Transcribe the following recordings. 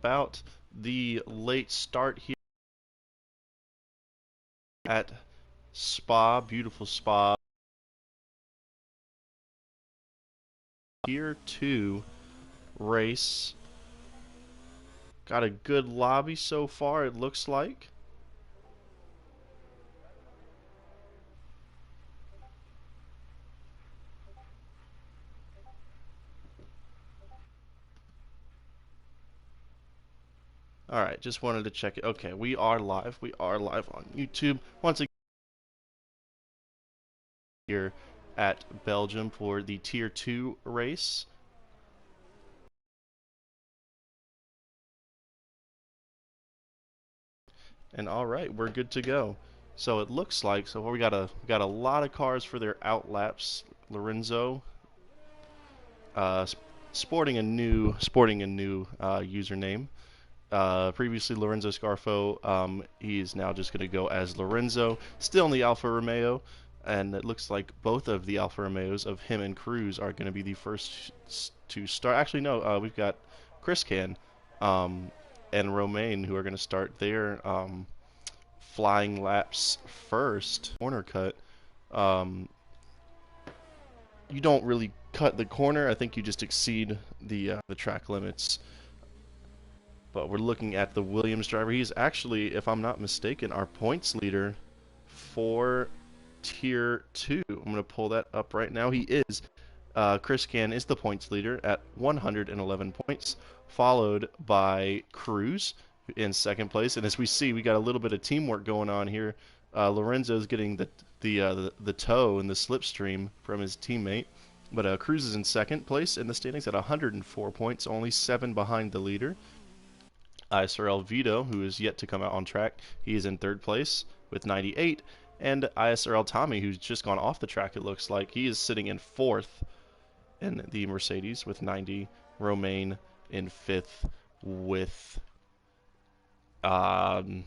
About the late start here at Spa, beautiful Spa. Tier 2 race. Got a good lobby so far, it looks like. Alright, just wanted to check it. Okay, we are live. We are live on YouTube. Once again, here at Belgium for the Tier 2 race. And alright, we're good to go. So it looks like, we got a lot of cars for their outlaps. Lorenzo sporting a new username. Previously Lorenzo Scarfo, he is now just going to go as Lorenzo, still in the Alfa Romeo, and it looks like both of the Alfa Romeos of him and Cruz are going to be the first to start. Actually, no, we've got Chris Can and Romain who are going to start their flying laps first. Corner cut. You don't really cut the corner. I think you just exceed the track limits. But we're looking at the Williams driver. He's actually, if I'm not mistaken, our points leader for Tier 2. I'm going to pull that up right now. He is. Chris Can is the points leader at 111 points, followed by Cruz in second place. And as we see, we got a little bit of teamwork going on here. Lorenzo's getting the tow and the slipstream from his teammate. But Cruz is in second place in the standings at 104 points, only 7 behind the leader. ISRL Vito, who is yet to come out on track, he is in third place with 98. And ISRL Tommy, who's just gone off the track, it looks like, he is sitting in fourth in the Mercedes with 90. Romain in fifth with 83,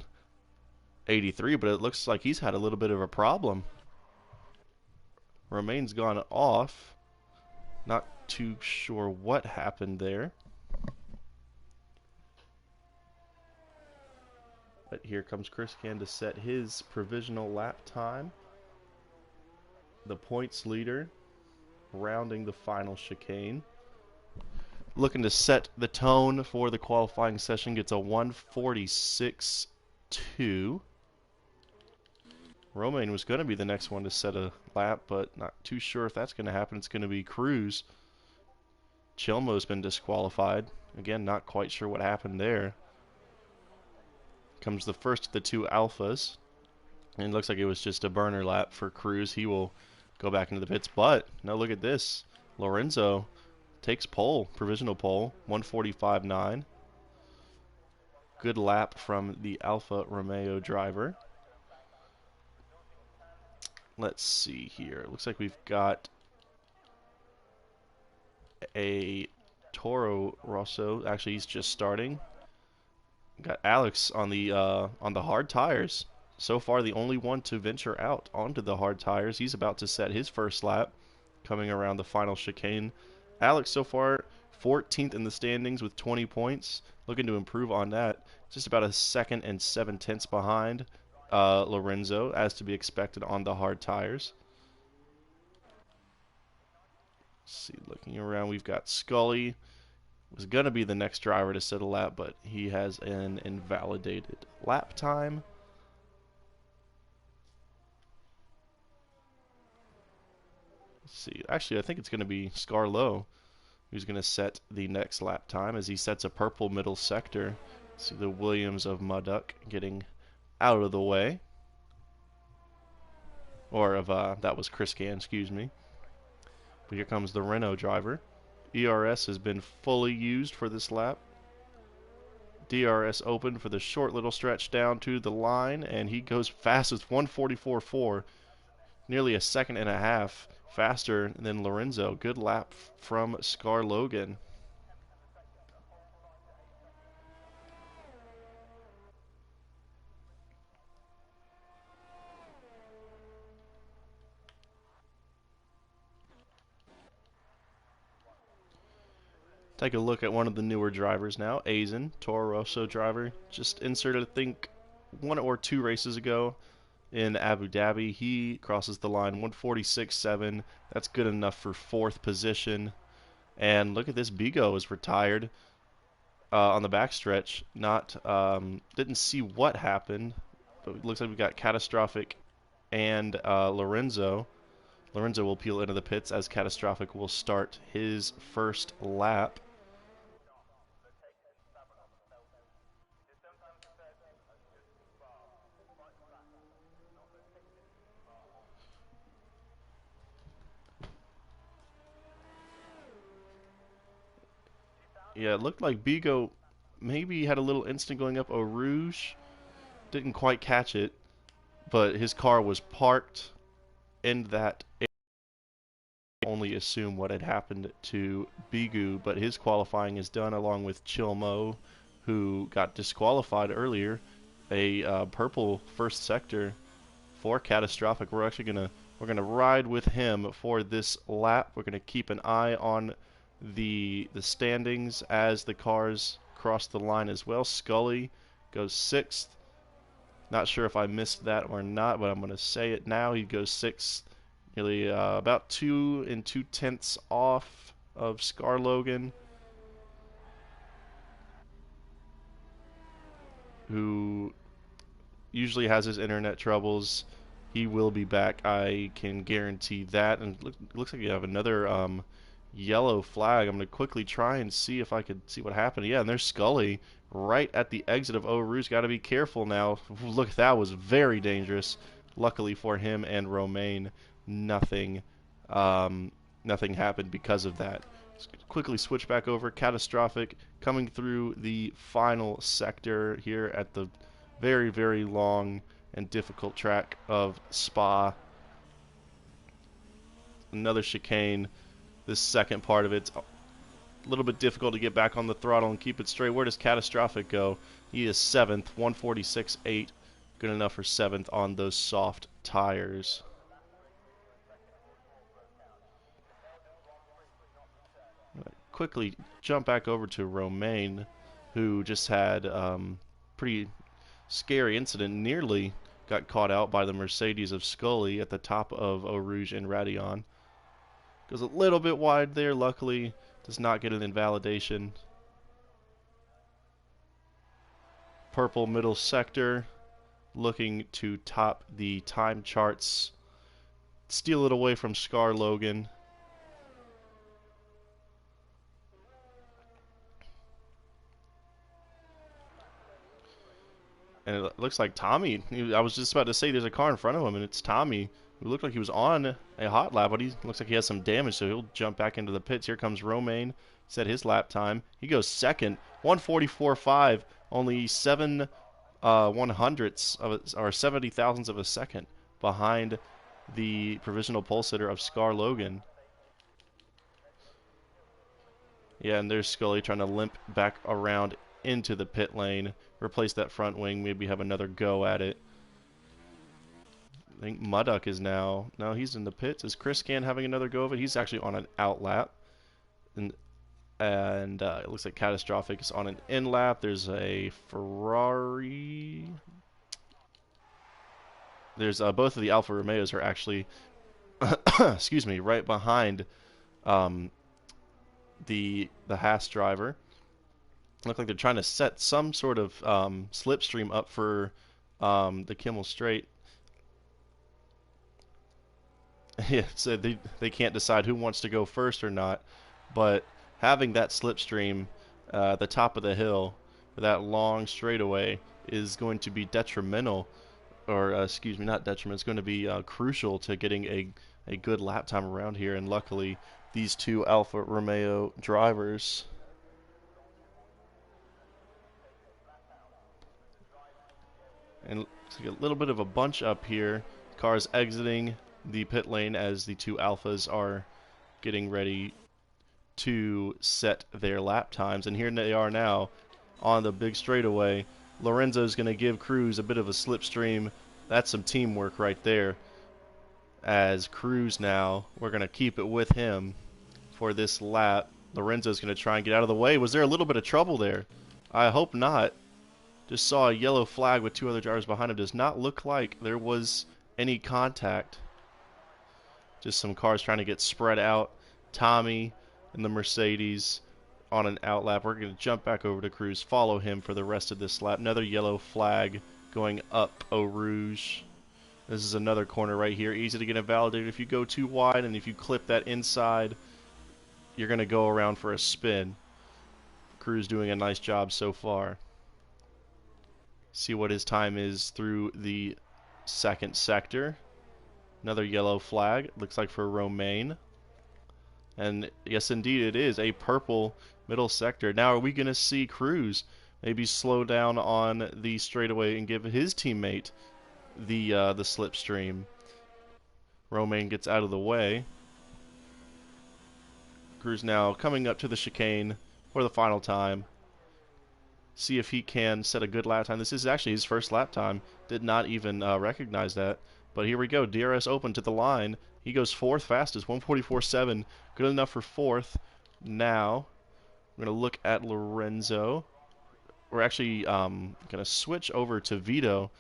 but it looks like he's had a little bit of a problem. Romain's gone off. Not too sure what happened there. But here comes Chris Can to set his provisional lap time. The points leader rounding the final chicane. Looking to set the tone for the qualifying session. Gets a 146.2. Romain was going to be the next one to set a lap, but not too sure if that's going to happen. It's going to be Cruz. Chilmo's been disqualified. Again, not quite sure what happened there. Comes the first of the two Alphas. And it looks like it was just a burner lap for Cruz. He will go back into the pits. But, now look at this. Lorenzo takes pole, provisional pole, 145.9. Good lap from the Alfa Romeo driver. Let's see here. It looks like we've got a Toro Rosso. Actually, he's just starting. Got Alex on the hard tires. So far, the only one to venture out onto the hard tires. He's about to set his first lap, coming around the final chicane. Alex so far 14th in the standings with 20 points. Looking to improve on that. Just about a second and 7/10 behind Lorenzo, as to be expected on the hard tires. Let's see, looking around, we've got Scully. Was going to be the next driver to set a lap, but he has an invalidated lap time. Let's see. Actually, I think it's going to be Scarlo who's going to set the next lap time as he sets a purple middle sector. See the Williams of Mudduck getting out of the way. Or of, that was Chris Can, excuse me. But here comes the Renault driver. ERS has been fully used for this lap. DRS open for the short little stretch down to the line, and he goes fast with 144.4, nearly a second and a half faster than Lorenzo. Good lap from Scar Logan. Take a look at one of the newer drivers now, Azen, Toro Rosso driver. Just inserted, I think, 1 or 2 races ago in Abu Dhabi. He crosses the line 146.7. That's good enough for 4th position. And look at this, Bigo is retired on the backstretch. Didn't see what happened, but it looks like we got Catastrophic and Lorenzo. Lorenzo will peel into the pits as Catastrophic will start his first lap. Yeah, it looked like Bigo maybe had a little instant going up Eau Rouge. Didn't quite catch it, but his car was parked in that area. Only assume what had happened to Bigu, but his qualifying is done along with Chilmo, who got disqualified earlier. A purple first sector for Catastrophic. We're gonna ride with him for this lap. We're gonna keep an eye on the standings as the cars cross the line as well. Scully goes 6th. Not sure if I missed that or not, but I'm gonna say it now. He goes 6th, nearly about 2 2/10 off of Scar Logan, who usually has his internet troubles. He will be back, I can guarantee that. And looks like you have another yellow flag. I'm going to quickly try and see if I could see what happened. Yeah, and there's Scully right at the exit of Eau Rouge. Got to be careful now. Look, that was very dangerous. Luckily for him and Romain, nothing happened because of that. Let's quickly switch back over. Catastrophic coming through the final sector here at the very, very long and difficult track of Spa. Another chicane. This second part of it's a little bit difficult to get back on the throttle and keep it straight. Where does Catastrophic go? He is 7th, 146.8. Good enough for 7th on those soft tires. Quickly jump back over to Romain, who just had pretty scary incident. Nearly got caught out by the Mercedes of Scully at the top of Eau Rouge and Radillon. Goes a little bit wide there, luckily does not get an invalidation. Purple middle sector, looking to top the time charts, steal it away from Scar Logan. And it looks like Tommy, I was just about to say there's a car in front of him, and it's Tommy, who looked like he was on a hot lap, but he looks like he has some damage, so he'll jump back into the pits. Here comes Romain, set his lap time. He goes 2nd, 144.5, only 7 100ths of it, or 70 thousandths of a second behind the provisional pole sitter of Scar Logan. Yeah, and there's Scully trying to limp back around into the pit lane, replace that front wing, maybe have another go at it. I think Mudduck is now, no, he's in the pits. Is Chris Can having another go of it? He's actually on an out lap. And it looks like Catastrophic is on an in lap. There's a Ferrari. There's both of the Alfa Romeos are actually, excuse me, right behind the Haas driver. Look like they're trying to set some sort of slipstream up for the Kimmel Straight. Yeah, so they can't decide who wants to go first or not, but having that slipstream at the top of the hill, that long straightaway, is going to be detrimental, or excuse me, not detriment. It's going to be crucial to getting a good lap time around here, and luckily these two Alfa Romeo drivers and a little bit of a bunch up here. Cars exiting the pit lane as the two Alphas are getting ready to set their lap times. And here they are now on the big straightaway. Lorenzo's going to give Cruz a bit of a slipstream. That's some teamwork right there. As Cruz now, we're going to keep it with him for this lap. Lorenzo's going to try and get out of the way. Was there a little bit of trouble there? I hope not. Just saw a yellow flag with 2 other drivers behind him. Does not look like there was any contact. Just some cars trying to get spread out. Tommy and the Mercedes on an outlap. We're going to jump back over to Cruz, follow him for the rest of this lap. Another yellow flag going up Eau Rouge. This is another corner right here. Easy to get invalidated if you go too wide, and if you clip that inside, you're going to go around for a spin. Cruz doing a nice job so far. See what his time is through the second sector. Another yellow flag, looks like for Romain. And yes, indeed, it is a purple middle sector. Now, are we going to see Cruz maybe slow down on the straightaway and give his teammate the slipstream? Romain gets out of the way. Cruz now coming up to the chicane for the final time. See if he can set a good lap time. This is actually his first lap time. Did not even recognize that. But here we go. DRS open to the line. He goes 4th fastest, 144.7. Good enough for 4th. Now, we're going to look at Lorenzo. We're actually going to switch over to Vito.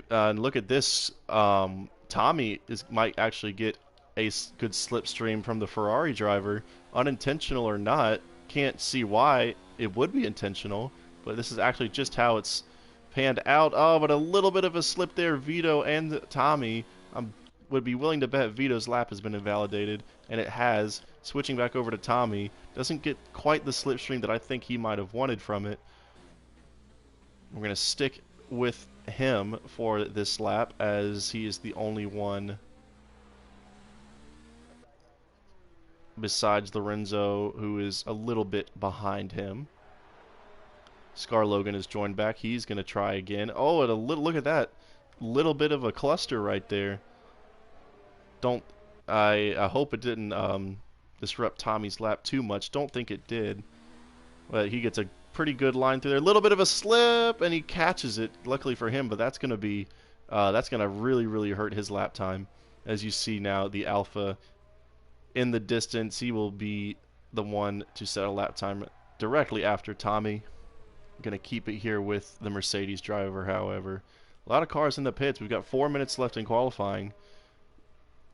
And look at this. Tommy might actually get a good slipstream from the Ferrari driver. Unintentional or not, can't see why it would be intentional. But this is actually just how it's panned out. Oh, but a little bit of a slip there. Vito and Tommy. Would be willing to bet Vito's lap has been invalidated, and it has. Switching back over to Tommy. Doesn't get quite the slipstream that I think he might have wanted from it. We're going to stick with him for this lap, as he is the only one besides Lorenzo who is a little bit behind him. Scar Logan is joined back. He's going to try again. Oh, and a little, look at that. Little bit of a cluster right there. I hope it didn't disrupt Tommy's lap too much. Don't think it did. But he gets a pretty good line through there. A little bit of a slip, and he catches it. Luckily for him, but that's going to really, really hurt his lap time. As you see now, the Alpha in the distance, he will be the one to set a lap time directly after Tommy. Going to keep it here with the Mercedes driver, however. A lot of cars in the pits. We've got 4 minutes left in qualifying.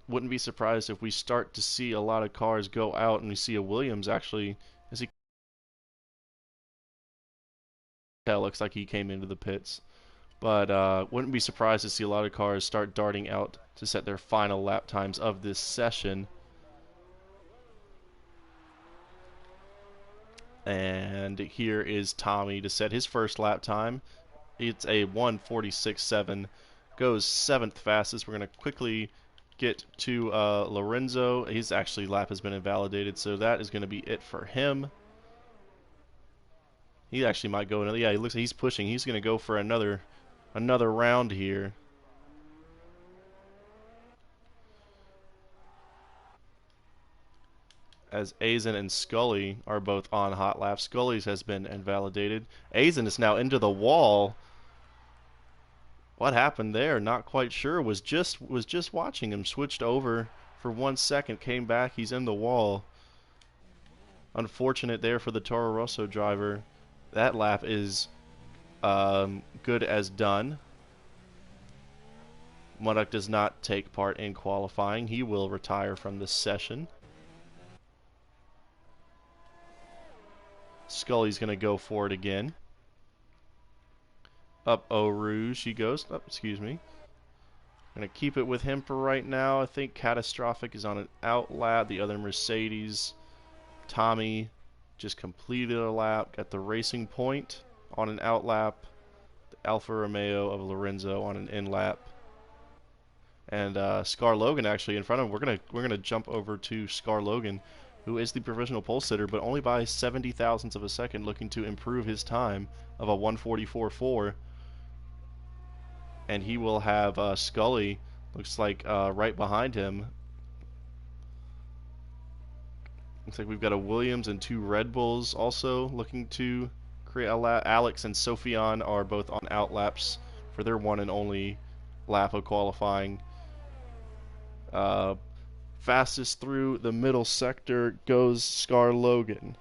Wouldn't be surprised if we start to see a lot of cars go out and we see a Williams actually, as he looks like he came into the pits. But wouldn't be surprised to see a lot of cars start darting out to set their final lap times of this session. And here is Tommy to set his first lap time. It's a 1:46.7. Goes 7th fastest. We're going to quickly get to Lorenzo. His actually lap has been invalidated, so that is going to be it for him. He actually might go another. Yeah, he looks like he's pushing. He's going to go for another round here. As Azen and Scully are both on hot laps. Scully's has been invalidated. Azen is now into the wall. What happened there? Not quite sure. Was just watching him. Switched over for 1 second. Came back. He's in the wall. Unfortunate there for the Toro Rosso driver. That lap is good as done. Muddock does not take part in qualifying. He will retire from this session. Scully's going to go for it again. Up Eau Rouge he goes. Oh, excuse me. Going to keep it with him for right now. I think Catastrophic is on an out lap. The other Mercedes. Tommy just completed a lap at the Racing Point on an out lap. The Alfa Romeo of Lorenzo on an in lap. And Scar Logan actually in front of him. We're gonna jump over to Scar Logan, who is the provisional pole sitter, but only by 70 thousandths of a second, looking to improve his time of a 1:44.4. And he will have Scully, looks like right behind him. Looks like we've got a Williams and 2 Red Bulls also looking to create a lap. Alex and Sophion are both on out laps for their one and only lap of qualifying. Fastest through the middle sector goes Scar Logan.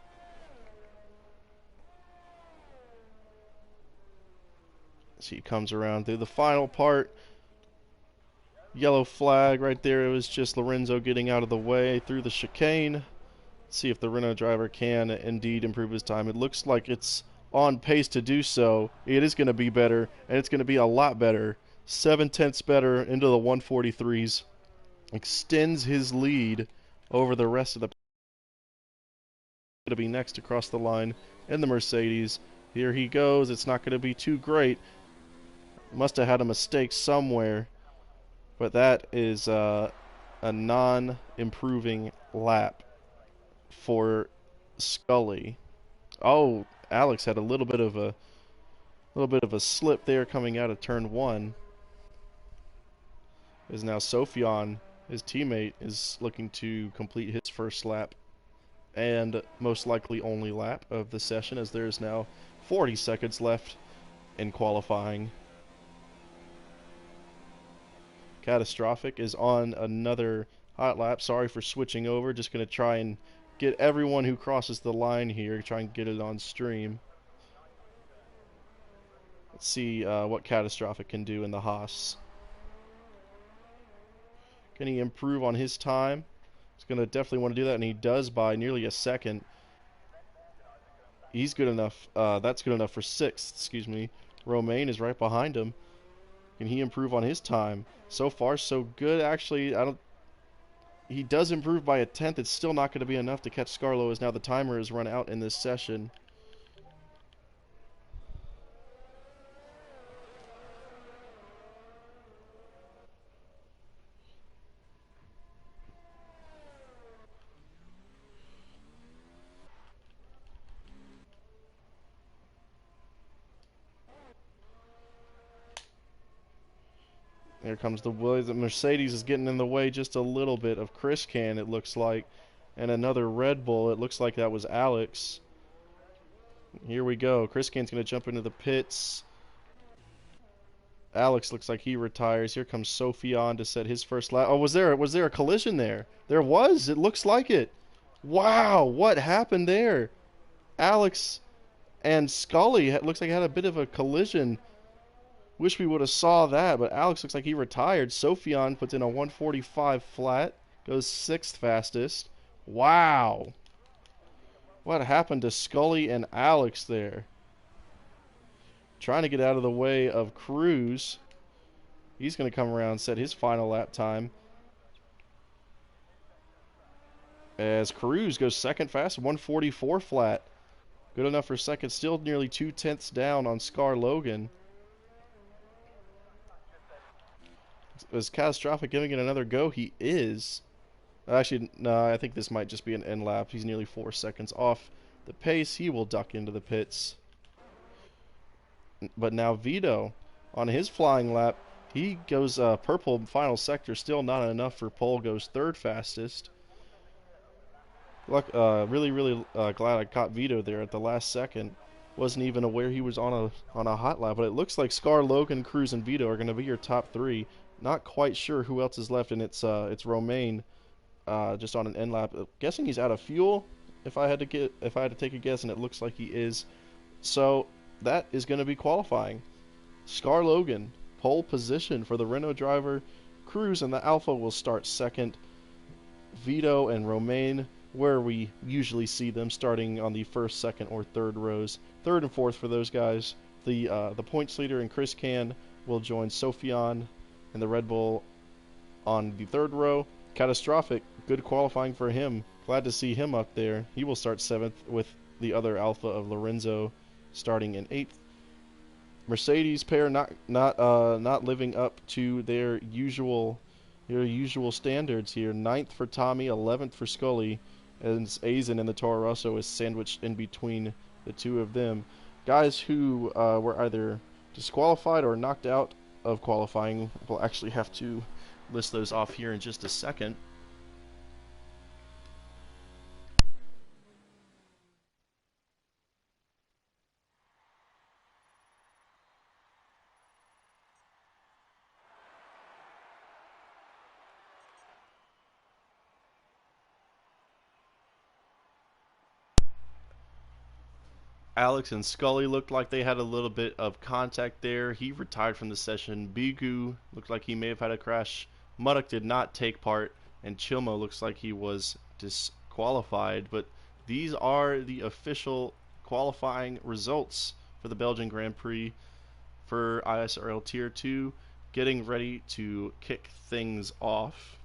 As he comes around through the final part. Yellow flag right there. It was just Lorenzo getting out of the way through the chicane. See if the Renault driver can indeed improve his time. It looks like it's on pace to do so. It is going to be better, and it's going to be a lot better. 7/10 better into the 143s. Extends his lead over the rest of the... Going to be next across the line in the Mercedes. Here he goes. It's not going to be too great. Must have had a mistake somewhere. But that is a non-improving lap for Scully. Oh, Alex had a little bit of a slip there coming out of turn 1. Is now Sophion, his teammate, is looking to complete his first lap and most likely only lap of the session, as there is now 40 seconds left in qualifying. Catastrophic is on another hot lap. Sorry for switching over. Just going to try and get everyone who crosses the line here, try and get it on stream. Let's see what Catastrophic can do in the Haas. Can he improve on his time? He's going to definitely want to do that, and he does by nearly a second. He's good enough. That's good enough for 6th, excuse me. Romain is right behind him. Can he improve on his time? So far, so good. Actually, he does improve by a 10th. It's still not going to be enough to catch Scarlo, as now the timer is run out in this session. There comes the Williams. The Mercedes is getting in the way just a little bit of Chris Can, it looks like. And another Red Bull. It looks like that was Alex. Here we go. Chris Can's going to jump into the pits. Alex looks like he retires. Here comes Sophion to set his first lap. Oh, was there a collision there? There was. It looks like it. Wow, what happened there? Alex and Scully looks like had a bit of a collision. Wish we would have saw that, but Alex looks like he retired. Sophion puts in a 145 flat. Goes 6th fastest. Wow. What happened to Scully and Alex there? Trying to get out of the way of Cruz. He's going to come around and set his final lap time. As Cruz goes 2nd fast, 144 flat. Good enough for 2nd. Still nearly 2/10 down on Scar Logan. Is Catastrophic giving it another go? He is. Actually, no, I think this might just be an end lap. He's nearly 4 seconds off the pace. He will duck into the pits. But now Vito, on his flying lap, he goes purple final sector. Still not enough for pole. Goes 3rd fastest. Really glad I caught Vito there at the last second. Wasn't even aware he was on a hot lap. But it looks like Scar, Logan, Cruz, and Vito are going to be your top 3. Not quite sure who else is left, and it's Romain, just on an end lap. Guessing he's out of fuel. If I had to take a guess, and it looks like he is. So that is going to be qualifying. Scar Logan, pole position for the Renault driver. Cruz and the Alpha will start 2nd. Vito and Romain, where we usually see them, starting on the 1st, 2nd, or 3rd rows. 3rd and 4th for those guys. The points leader and Chris Can will join Sophion and the Red Bull on the 3rd row. Catastrophic, good qualifying for him. Glad to see him up there. He will start 7th with the other Alpha of Lorenzo starting in 8th. Mercedes pair not living up to their usual standards here. 9th for Tommy, 11th for Scully, and Azen in the Toro Rosso is sandwiched in between the two of them. Guys who were either disqualified or knocked out of qualifying, we'll actually have to list those off here in just a second. Alex and Scully looked like they had a little bit of contact there. He retired from the session. Bigu looked like he may have had a crash. Muddock did not take part, and Chilmo looks like he was disqualified. But these are the official qualifying results for the Belgian Grand Prix for ISRL Tier 2, getting ready to kick things off.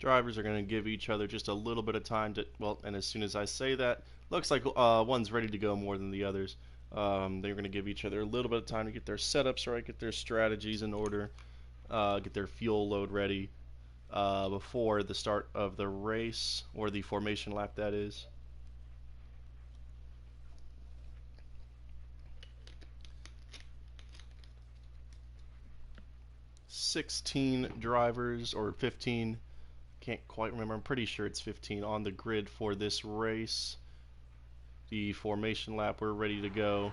Drivers are going to give each other just a little bit of time to, well, and as soon as I say that, looks like one's ready to go more than the others. They're going to give each other a little bit of time to get their setups right, get their strategies in order, get their fuel load ready before the start of the race, or the formation lap, that is. "16 drivers, or 15, can't quite remember, I'm pretty sure it's 15 on the grid for this race. The formation lap, we're ready to go,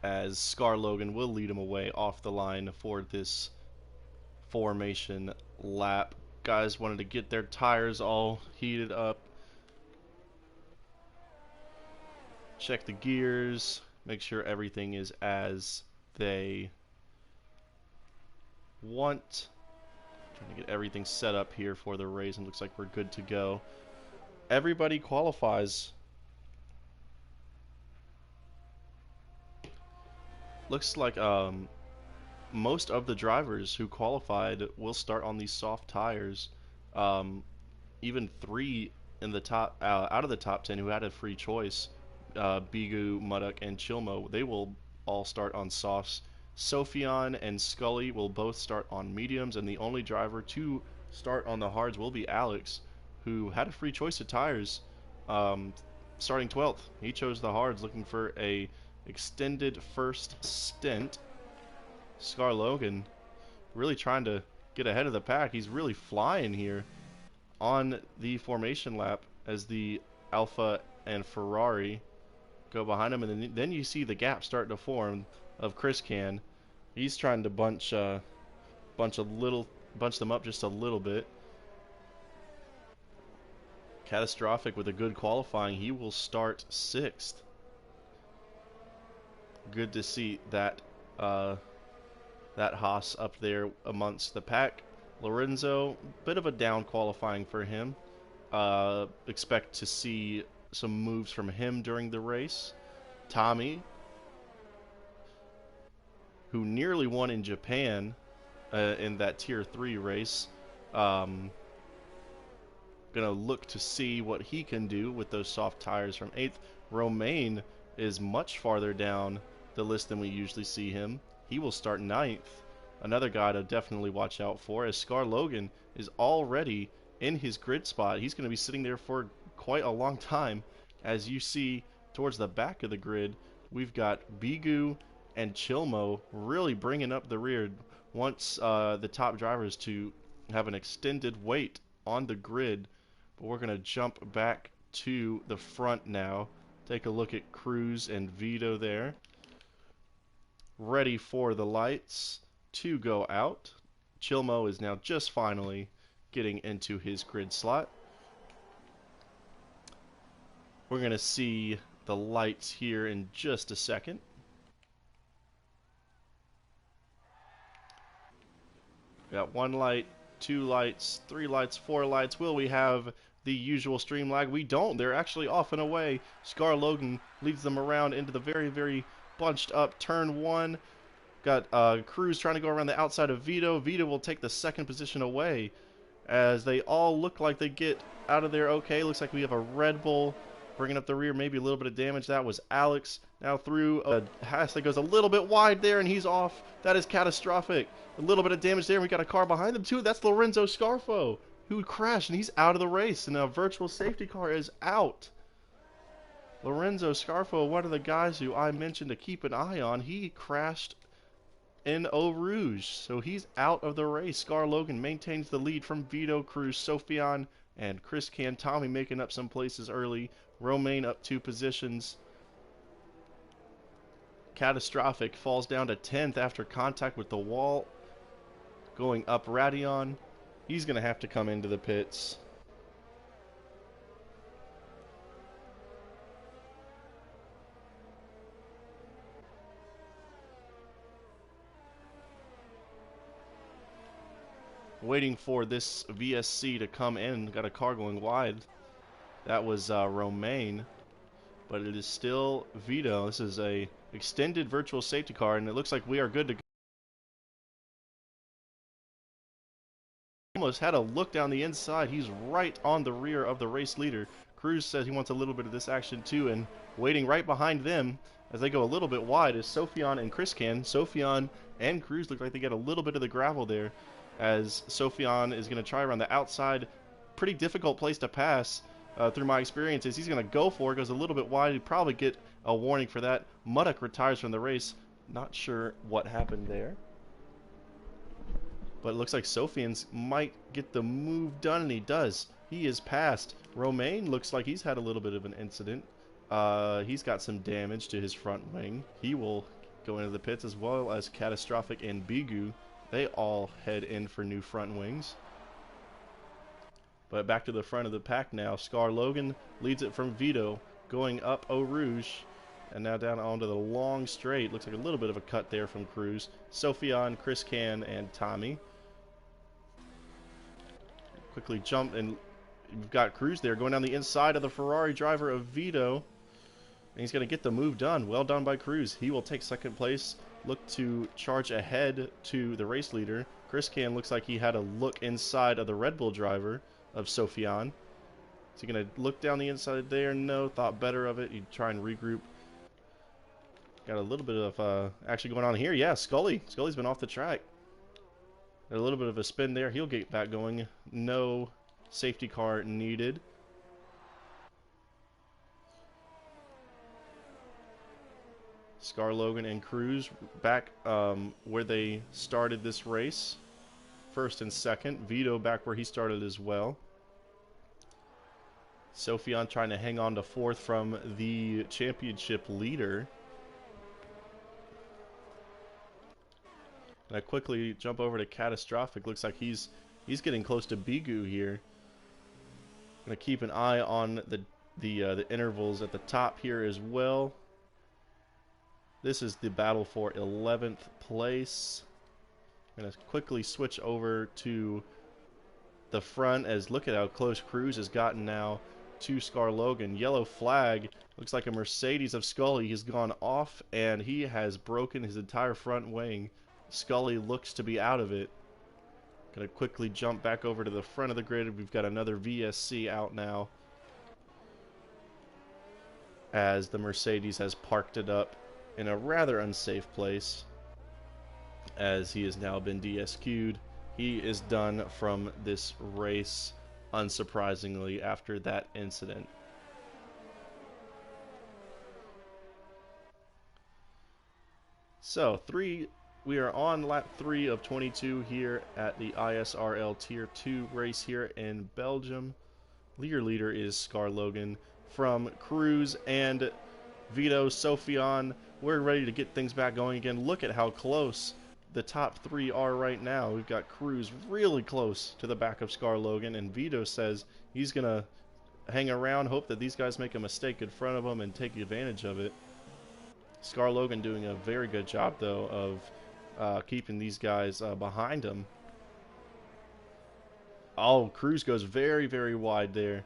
as Scar Logan will lead him away off the line for this formation lap. Guys wanted to get their tires all heated up, check the gears, make sure everything is as they want. Trying to get everything set up here for the race, and looks like we're good to go. Everybody qualifies. Looks like most of the drivers who qualified will start on these soft tires. Even 3 in the top, out of the top 10 who had a free choice, Bigu, Muddock, and Chilmo, they will all start on softs. Sophion and Scully will both start on mediums, and the only driver to start on the hards will be Alex, who had a free choice of tires, starting 12th. He chose the hards, looking for a extended first stint. Scar Logan really trying to get ahead of the pack. He's really flying here on the formation lap as the Alfa and Ferrari go behind him, and then you see the gap start to form of Chris Can. He's trying to bunch them up just a little bit. Catastrophic with a good qualifying. He will start 6th. Good to see that that Haas up there amongst the pack. Lorenzo, bit of a down qualifying for him. Expect to see some moves from him during the race. Tommy, who nearly won in Japan in that Tier 3 race, gonna look to see what he can do with those soft tires from 8th. Romain is much farther down the list than we usually see him. He will start 9th. Another guy to definitely watch out for, as Scar Logan is already in his grid spot. He's going to be sitting there for quite a long time. As you see towards the back of the grid, we've got Bigu and Chilmo really bringing up the rear. Wants the top drivers to have an extended wait on the grid. But we're going to jump back to the front now. Take a look at Cruz and Vito there, ready for the lights to go out. Chilmo is now just finally getting into his grid slot. We're going to see the lights here in just a second. Got 1 light, 2 lights, 3 lights, 4 lights. Will we have the usual stream lag? We don't. They're actually off and away. Scar Logan leads them around into the very, very bunched up turn 1. Got Cruz trying to go around the outside of Vito. Vito will take the 2nd position away, as they all look like they get out of there okay. Looks like we have a Red Bull bringing up the rear, maybe a little bit of damage. That was Alex. Now through a Haas that goes a little bit wide there, and he's off. That is catastrophic. A little bit of damage there. We got a car behind them too. That's Lorenzo Scarfo, who crashed, and he's out of the race. And a virtual safety car is out. Lorenzo Scarfo, one of the guys who I mentioned to keep an eye on, he crashed in Eau Rouge, so he's out of the race. Scar Logan maintains the lead from Vito, Cruz, Sofian, and Chris Can. Tommy making up some places early. Romain up 2 positions. Catastrophic falls down to 10th after contact with the wall. Going up Radion. He's going to have to come into the pits. Waiting for this VSC to come in. Got a car going wide. That was Romain. But it is still Vito. This is a extended virtual safety car, and it looks like we are good to go. Almost had a look down the inside. He's right on the rear of the race leader. Cruz says he wants a little bit of this action too, and waiting right behind them as they go a little bit wide is Sofian and Chris Can. Sofian and Cruz look like they get a little bit of the gravel there, as Sofian is going to try around the outside. Pretty difficult place to pass through my experiences. He's going to go for it, goes a little bit wide. He'd probably get a warning for that. Muddock retires from the race. Not sure what happened there. But it looks like Sofian's might get the move done, and he does. He is past. Romain looks like he's had a little bit of an incident. He's got some damage to his front wing. He will go into the pits, as well as Catastrophic and Bigu. They all head in for new front wings. But back to the front of the pack now. Scar Logan leads it from Vito, going up Eau Rouge. And now down onto the long straight. Looks like a little bit of a cut there from Cruz. Sofian, Chris Can, and Tommy. Quickly jump, and you've got Cruz there going down the inside of the Ferrari driver of Vito. And he's going to get the move done. Well done by Cruz. He will take second place. Look to charge ahead to the race leader. Chris Can looks like he had a look inside of the Red Bull driver of Sofian. Is he going to look down the inside there? No. Thought better of it. He'd try and regroup. Got a little bit of action going on here. Yeah, Scully. Scully's been off the track. A little bit of a spin there. He'll get back going. No safety car needed. Scar Logan and Cruz back where they started this race. First and second. Vito back where he started as well. Sofian trying to hang on to fourth from the championship leader. And I quickly jump over to Catastrophic. Looks like he's getting close to Bigu here. Gonna keep an eye on the intervals at the top here as well. This is the battle for 11th place. I'm gonna quickly switch over to the front, as look at how close Cruz has gotten now to Scar Logan. Yellow flag. Looks like a Mercedes of Scully has gone off, and he has broken his entire front wing. Scully looks to be out of it. Gonna quickly jump back over to the front of the grid. We've got another VSC out now, as the Mercedes has parked it up in a rather unsafe place, as he has now been DSQ'd. He is done from this race, unsurprisingly, after that incident. So, we are on lap 3 of 22 here at the ISRL Tier 2 race here in Belgium. Your leader is Scar Logan from Cruz and Vito. Sofian, we're ready to get things back going again. Look at how close the top 3 are right now. We've got Cruz really close to the back of Scar Logan, and Vito says he's going to hang around, hope that these guys make a mistake in front of him and take advantage of it. Scar Logan doing a very good job, though, of keeping these guys behind him. Oh, Cruz goes very, very wide there.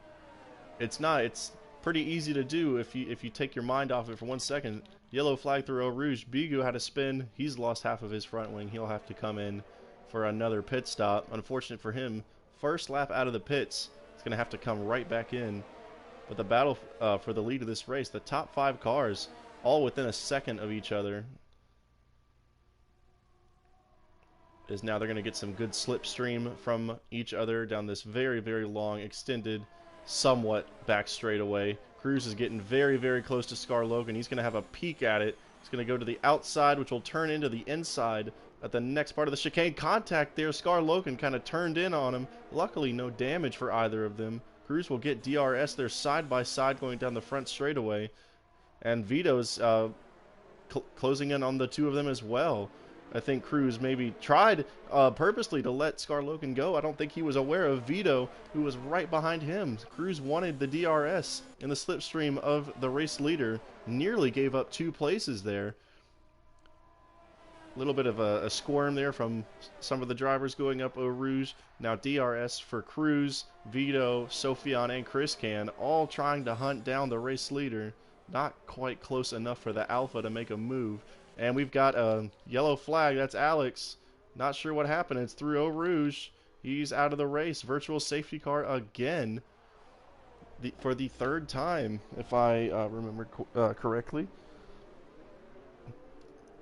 It's pretty easy to do if you take your mind off it for 1 second. Yellow flag through Eau Rouge. Bigu had a spin. He's lost half of his front wing. He'll have to come in for another pit stop. Unfortunate for him, first lap out of the pits. He's going to have to come right back in But the battle for the lead of this race, the top 5 cars, all within a second of each other, is now they're going to get some good slipstream from each other down this very, very long, extended, somewhat back straightaway. Cruz is getting very, very close to Scar Logan. He's going to have a peek at it. He's going to go to the outside, which will turn into the inside at the next part of the chicane. Contact there. Scar Logan kind of turned in on him. Luckily, no damage for either of them. Cruz will get DRS there side by side going down the front straightaway. And Vito's closing in on the two of them as well. I think Cruz maybe tried purposely to let Scar Logan go. I don't think he was aware of Vito, who was right behind him. Cruz wanted the DRS in the slipstream of the race leader. Nearly gave up 2 places there. A little bit of a squirm there from some of the drivers going up Eau Rouge. Now DRS for Cruz, Vito, Sofian, and Chris Can, all trying to hunt down the race leader. Not quite close enough for the Alpha to make a move. And we've got a yellow flag. That's Alex. Not sure what happened. It's through Eau Rouge. He's out of the race. Virtual safety car again for the 3rd time, if I remember correctly.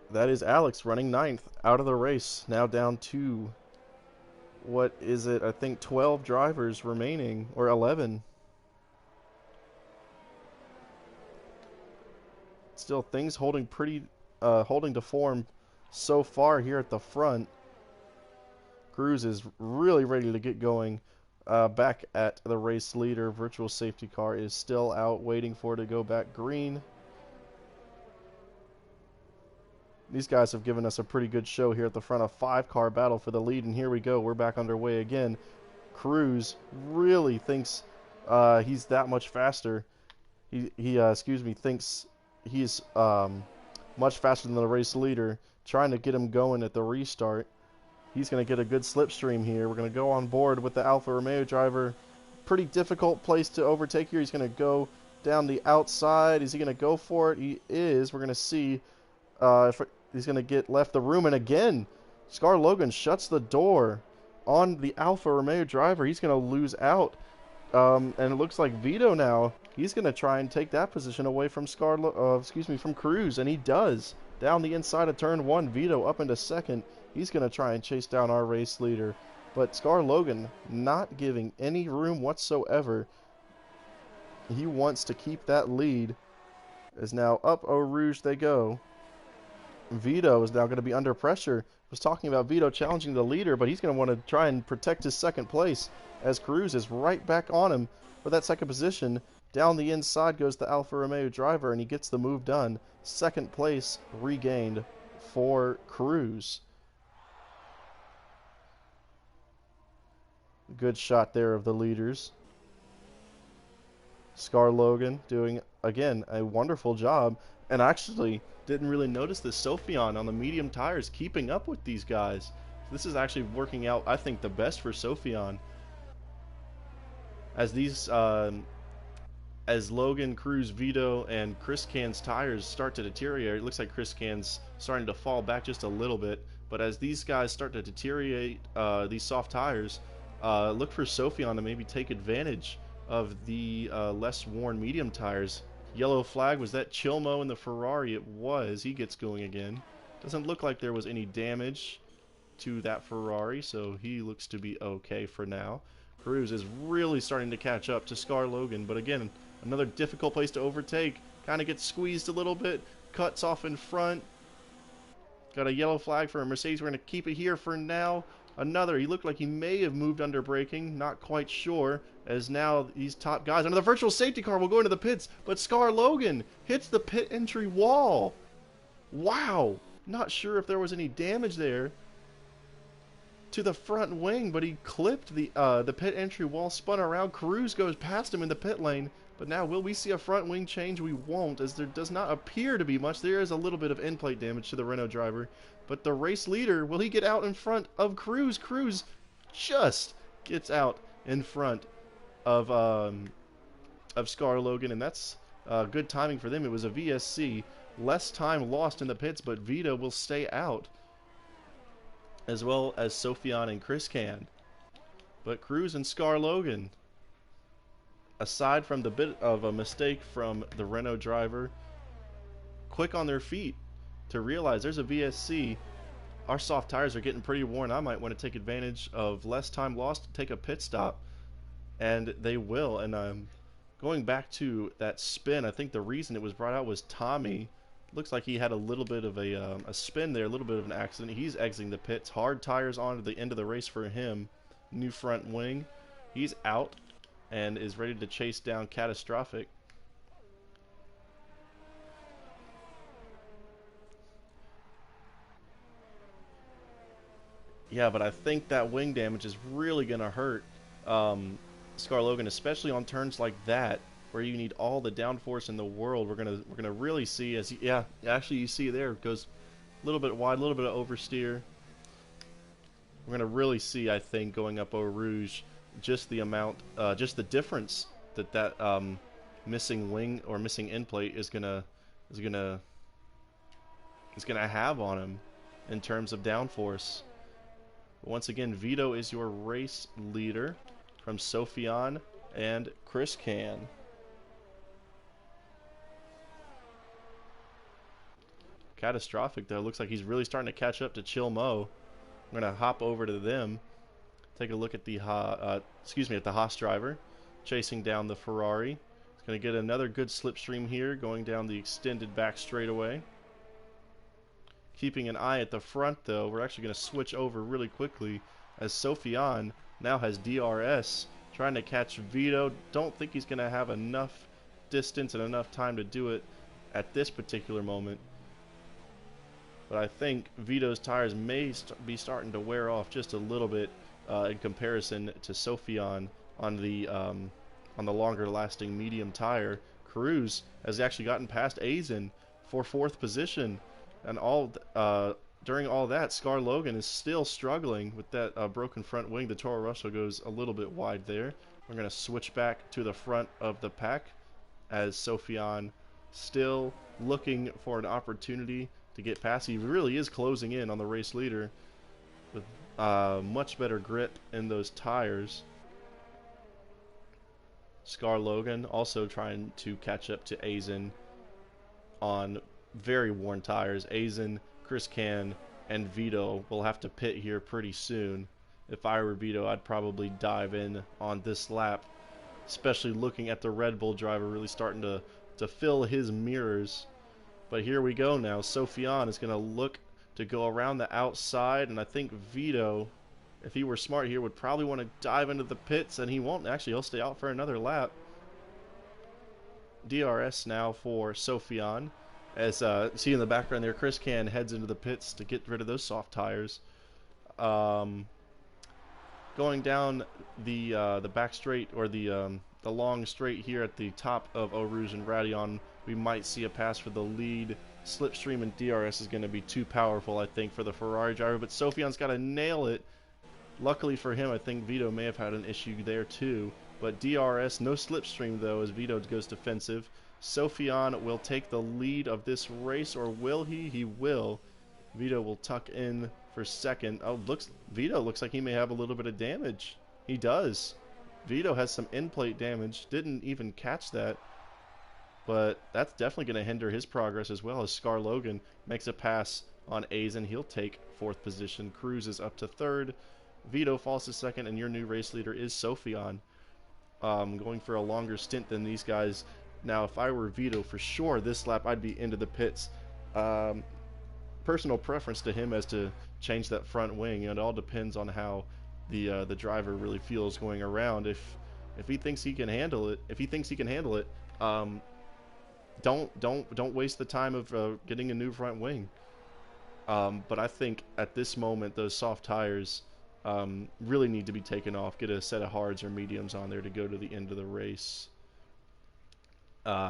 That is Alex running 9th, out of the race. Now down to, what is it? I think 12 drivers remaining, or 11. Still, things holding to form so far here at the front. Cruz is really ready to get going. Back at the race leader. Virtual safety car is still out waiting for it to go back green. These guys have given us a pretty good show here at the front. A 5-car battle for the lead, and here we go. We're back underway again. Cruz really thinks he's that much faster. He thinks he's much faster than the race leader, trying to get him going at the restart. He's going to get a good slipstream here. We're going to go on board with the Alfa Romeo driver. Pretty difficult place to overtake here. He's going to go down the outside. Is he going to go for it? He is. We're going to see if he's going to get left the room. And again, Scar Logan shuts the door on the Alfa Romeo driver. He's going to lose out. And it looks like Vito now, he's going to try and take that position away from from Cruz, and he does. Down the inside of turn 1, Vito up into 2nd. He's going to try and chase down our race leader. But Scar Logan not giving any room whatsoever. He wants to keep that lead. As now up Eau Rouge they go. Vito is now going to be under pressure. I was talking about Vito challenging the leader, but he's going to want to try and protect his 2nd place as Cruz is right back on him for that 2nd position. Down the inside goes the Alfa Romeo driver, and he gets the move done. 2nd place regained for Cruz. Good shot there of the leaders. Scar Logan doing, again, a wonderful job. And actually didn't really notice the Sofian on the medium tires keeping up with these guys. This is actually working out, I think, the best for Sofian. As these, as Logan, Cruz, Vito, and Chris Can's tires start to deteriorate, it looks like Chris Can's starting to fall back just a little bit. But as these guys start to deteriorate, these soft tires, look for Sofian to maybe take advantage of the less worn medium tires. Yellow flag, was that Chilmo in the Ferrari? It was. He gets going again. Doesn't look like there was any damage to that Ferrari, so he looks to be okay for now. Cruz is really starting to catch up to Scar Logan, but again, another difficult place to overtake. Kind of gets squeezed a little bit, cuts off in front. Got a yellow flag for a Mercedes. We're going to keep it here for now. Another, he looked like he may have moved under braking, not quite sure, as now these top guys, another virtual safety car will go into the pits, but Scar Logan hits the pit entry wall. Wow, not sure if there was any damage there to the front wing, but he clipped the pit entry wall, spun around. Cruz goes past him in the pit lane, but now will we see a front wing change? We won't, as there does not appear to be much. There is a little bit of end plate damage to the Renault driver, but the race leader, will he get out in front of Cruz? Cruz just gets out in front of Scar Logan, and that's good timing for them. It was a VSC. Less time lost in the pits, but Vito will stay out, as well as Sofian and Chris Can. But Cruz and Scar Logan, aside from the bit of a mistake from the Renault driver, quick on their feet to realize there's a VSC. Our soft tires are getting pretty worn. I might want to take advantage of less time lost, take a pit stop, and they will. And going back to that spin, I think the reason it was brought out was Tommy. Looks like he had a little bit of a spin there, a little bit of an accident. He's exiting the pits. Hard tires on to the end of the race for him. New front wing. He's out and is ready to chase down Catastrophic. Yeah, but I think that wing damage is really going to hurt Scar Logan, especially on turns like that where you need all the downforce in the world. We're gonna really see as yeah, actually you see there it goes a little bit wide, a little bit of oversteer. We're gonna really see, I think, going up Eau Rouge, just the amount, just the difference that missing wing or missing end plate is gonna have on him in terms of downforce. Once again, Vito is your race leader from Sofian and Chris Can. Catastrophic, though, looks like he's really starting to catch up to Chill Mo. I'm going to hop over to them, take a look at the at the Haas driver, chasing down the Ferrari. He's going to get another good slipstream here, going down the extended back straightaway. Keeping an eye at the front, though, we're actually going to switch over really quickly as Sofian now has DRS trying to catch Vito. Don't think he's going to have enough distance and enough time to do it at this particular moment. But I think Vito's tires may be starting to wear off just a little bit in comparison to Sofian on the longer-lasting medium tire. Cruz has actually gotten past Azen for 4th position. And during all that, Scar Logan is still struggling with that broken front wing. The Toro Rosso goes a little bit wide there. We're going to switch back to the front of the pack as Sofian still looking for an opportunity to get past. He really is closing in on the race leader with much better grip in those tires. Scar Logan also trying to catch up to Azen on very worn tires. Azen, Chris Can, and Vito will have to pit here pretty soon. If I were Vito, I'd probably dive in on this lap, especially looking at the Red Bull driver really starting to fill his mirrors. But here we go now. Sofian is going to look to go around the outside, and I think Vito, if he were smart here, would probably want to dive into the pits, and he won't. Actually, he'll stay out for another lap. DRS now for Sofian. As see in the background there, Chris Can heads into the pits to get rid of those soft tires. Going down the back straight, or the long straight here at the top of Eau Rouge and Radion, we might see a pass for the lead. Slipstream and DRS is going to be too powerful, I think, for the Ferrari driver, but Sofian's got to nail it. Luckily for him, I think Vito may have had an issue there too, but DRS, no slipstream though, as Vito goes defensive. Sofian will take the lead of this race, or will he? He will. Vito will tuck in for second. Oh, Vito looks like he may have a little bit of damage. He does. Vito has some end plate damage. Didn't even catch that. But that's definitely going to hinder his progress as well, as Scar Logan makes a pass on Azen. He'll take 4th position. Cruz is up to 3rd. Vito falls to 2nd, and your new race leader is Sofian. Going for a longer stint than these guys. Now, if I were Vito, for sure, this lap I'd be into the pits. Personal preference to him as to change that front wing. It all depends on how the driver really feels going around. If he thinks he can handle it, don't waste the time of getting a new front wing. But I think at this moment, those soft tires really need to be taken off. Get a set of hards or mediums on there to go to the end of the race.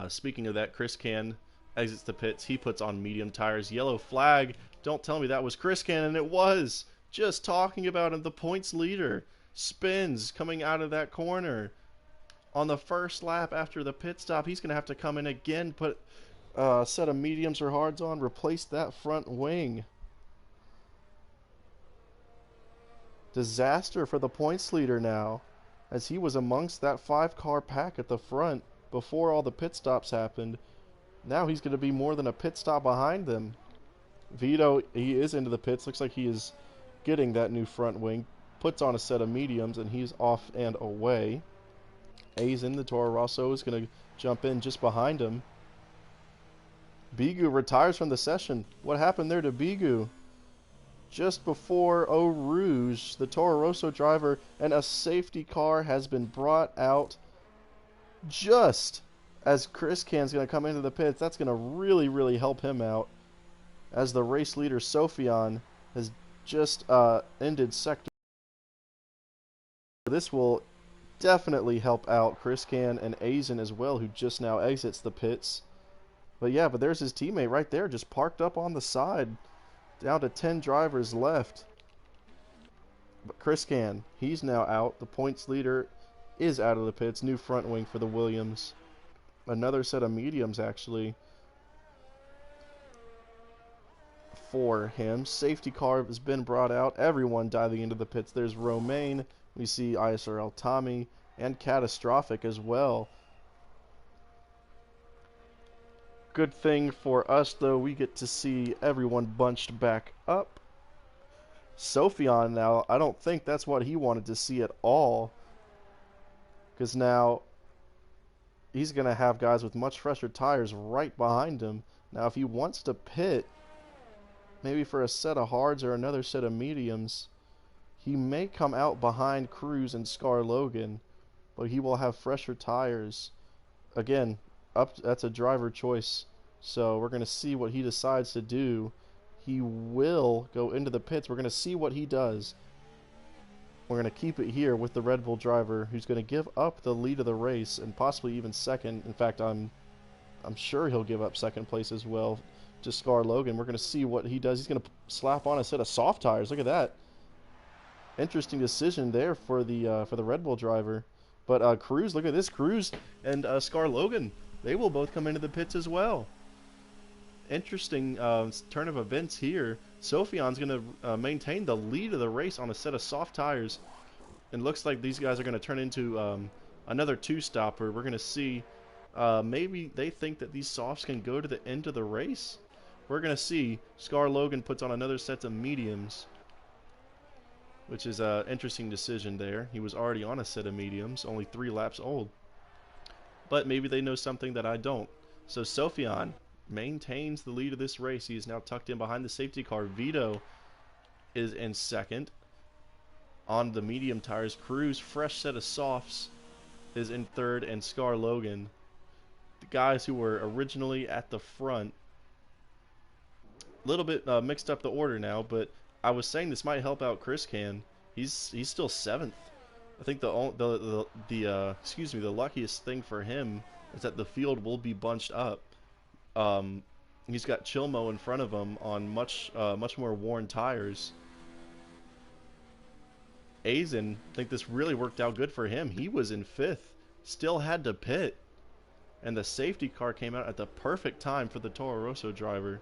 Speaking of that, Chris Can exits the pits. He puts on medium tires. Yellow flag. Don't tell me that was Chris Can, and it was. Just talking about him, the points leader. Spins coming out of that corner. On the first lap after the pit stop, he's going to have to come in again, put a set of mediums or hards on, replace that front wing. Disaster for the points leader now. as he was amongst that 5-car pack at the front before all the pit stops happened. Now he's going to be more than a pit stop behind them. Vito, he is into the pits. Looks like he is getting that new front wing. Puts on a set of mediums, and he's off and away. A's in the Toro Rosso is going to jump in just behind him. Bigu retires from the session. What happened there to Bigu? Just before Eau Rouge, the Toro Rosso driver, and a safety car has been brought out just as Chris Can's going to come into the pits. That's going to really, really help him out, as the race leader, Sofian, has just ended sector. This will definitely help out Chris Can and Azen as well, who just now exits the pits. But yeah, but there's his teammate right there, just parked up on the side. Down to 10 drivers left. But Chris Can, he's now out. The points leader is out of the pits. New front wing for the Williams. Another set of mediums, actually, for him. Safety car has been brought out. Everyone diving into the pits. There's Romain. We see ISRL Tommy and Catastrophic as well. Good thing for us, though, we get to see everyone bunched back up. Sofian now, I don't think that's what he wanted to see at all, because now he's going to have guys with much fresher tires right behind him. Now, if he wants to pit, maybe for a set of hards or another set of mediums, he may come out behind Cruz and Scar Logan, but he will have fresher tires. Again, that's a driver choice, so we're going to see what he decides to do. He will go into the pits. We're going to see what he does. We're going to keep it here with the Red Bull driver, who's going to give up the lead of the race and possibly even second. In fact, I'm sure he'll give up second place as well to Scar Logan. We're going to see what he does. He's going to slap on a set of soft tires. Look at that. Interesting decision there for the Red Bull driver. But Cruz, look at this. Cruz and Scar Logan, they will both come into the pits as well. Interesting turn of events here. Sofian's going to maintain the lead of the race on a set of soft tires. And looks like these guys are going to turn into another two-stopper. We're going to see maybe they think that these softs can go to the end of the race. We're going to see. Scar Logan puts on another set of mediums, which is an interesting decision there. He was already on a set of mediums, only 3 laps old. But maybe they know something that I don't. So Sofian maintains the lead of this race. He is now tucked in behind the safety car. Vito is in second on the medium tires. Cruz, fresh set of softs, is in third, and Scar Logan, the guys who were originally at the front. A little bit mixed up the order now, but I was saying this might help out Chris Can. He's still 7th. I think the luckiest thing for him is that the field will be bunched up. He's got Chilmo in front of him on much more worn tires. Azen, I think this really worked out good for him. He was in 5th, still had to pit, and the safety car came out at the perfect time for the Toro Rosso driver.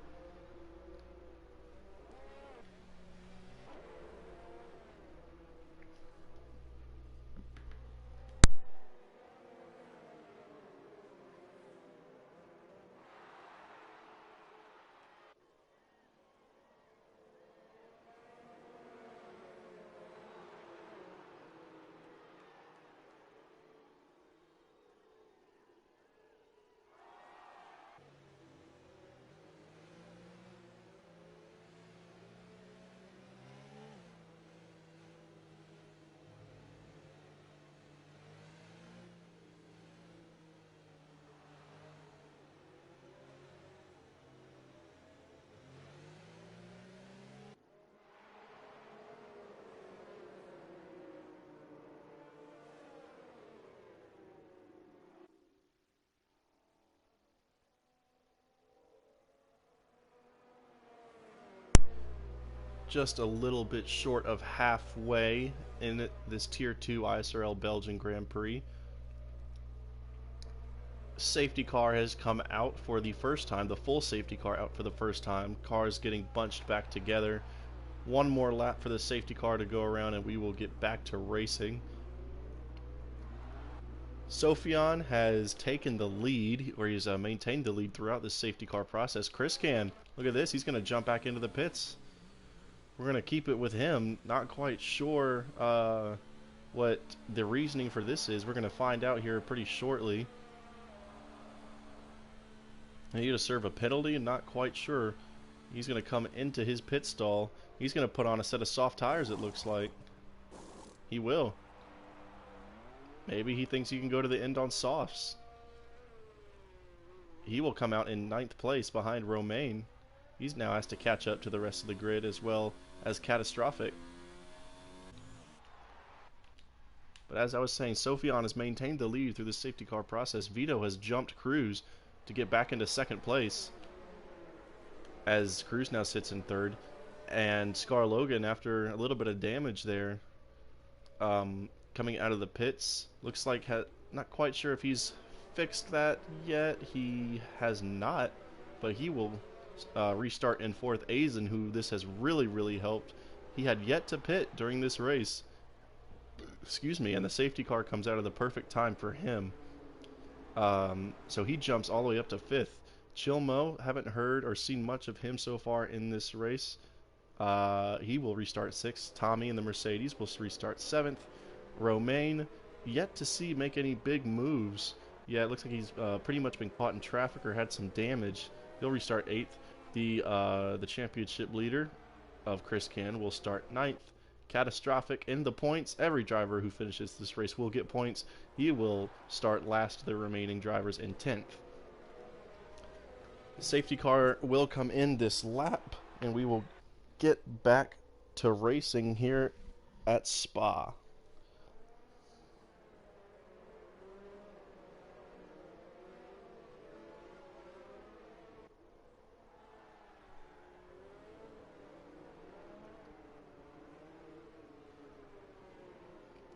Just a little bit short of halfway in this Tier 2 ISRL Belgian Grand Prix. Safety car has come out for the first time, the full safety car out for the first time. Cars getting bunched back together. One more lap for the safety car to go around and we will get back to racing. Sophion has taken the lead, or he's maintained the lead throughout this safety car process. Chris can, look at this, he's going to jump back into the pits. We're going to keep it with him. Not quite sure what the reasoning for this is. We're going to find out here pretty shortly. I need to serve a penalty, not quite sure. He's going to come into his pit stall. He's going to put on a set of soft tires, it looks like. He will. Maybe he thinks he can go to the end on softs. He will come out in 9th place behind Romain. He's now has to catch up to the rest of the grid as well as Catastrophic. But as I was saying, Sophion has maintained the lead through the safety car process. Vito has jumped Cruz to get back into 2nd place, as Cruz now sits in 3rd. And Scar Logan, after a little bit of damage there, coming out of the pits, looks like not quite sure if he's fixed that yet. He has not, but he will restart in 4th. Azen, who this has really helped, he had yet to pit during this race. Excuse me, and the safety car comes out at the perfect time for him. So he jumps all the way up to 5th. Chilmo, haven't heard or seen much of him so far in this race. He will restart 6th. Tommy in the Mercedes will restart 7th. Romain, yet to see make any big moves. Yeah, it looks like he's pretty much been caught in traffic or had some damage. He'll restart 8th. The championship leader of Chris Can will start 9th. Catastrophic in the points. Every driver who finishes this race will get points. He will start last of the remaining drivers in 10th. The safety car will come in this lap, and we will get back to racing here at Spa.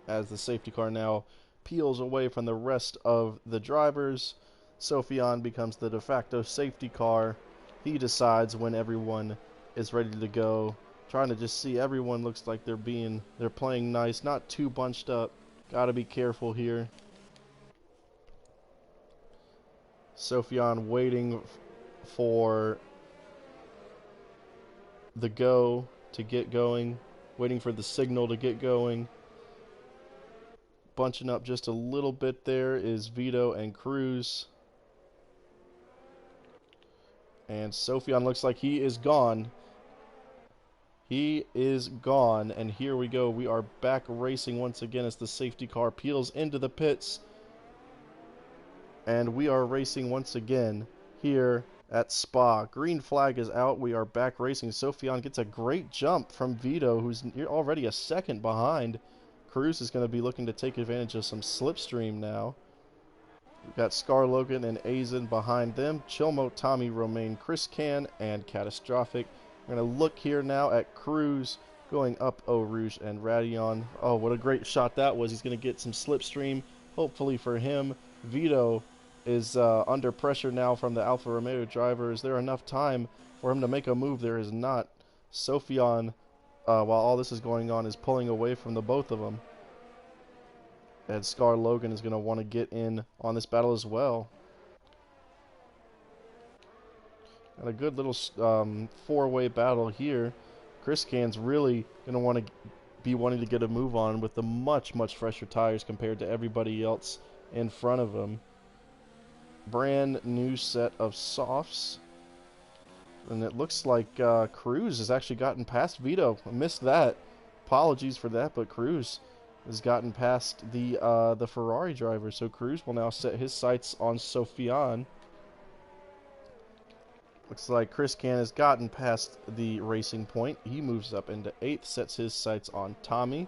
As the safety car now peels away from the rest of the drivers, Sophion becomes the de facto safety car. He decides when everyone is ready to go. Trying to just see, everyone looks like they're playing nice, not too bunched up. Gotta be careful here. Sophion waiting for the go to get going, waiting for the signal to get going. Bunching up just a little bit there is Vito and Cruz. And Sophion looks like he is gone. He is gone, and here we go. We are back racing once again as the safety car peels into the pits. And we are racing once again here at Spa. Green flag is out. We are back racing. Sophion gets a great jump from Vito, who's already a second behind. Cruz is going to be looking to take advantage of some slipstream now. We've got Scar Logan and Azen behind them. Chilmo, Tommy, Romain, Chris Can, and Catastrophic. We're going to look here now at Cruz going up Eau Rouge and Radion. Oh, what a great shot that was. He's going to get some slipstream, hopefully for him. Vito is under pressure now from the Alfa Romeo driver. Is there enough time for him to make a move? There is not. Sophion, while all this is going on, is pulling away from the both of them. And Scar Logan is going to want to get in on this battle as well. And a good little four-way battle here. Chris Can's really going to want to be wanting to get a move on with the much fresher tires compared to everybody else in front of him. Brand new set of softs. And it looks like Cruz has actually gotten past Vito. I missed that. Apologies for that, but Cruz has gotten past the Ferrari driver. So Cruz will now set his sights on Sophion. Looks like Chris Can has gotten past the racing point. He moves up into 8th, sets his sights on Tommy,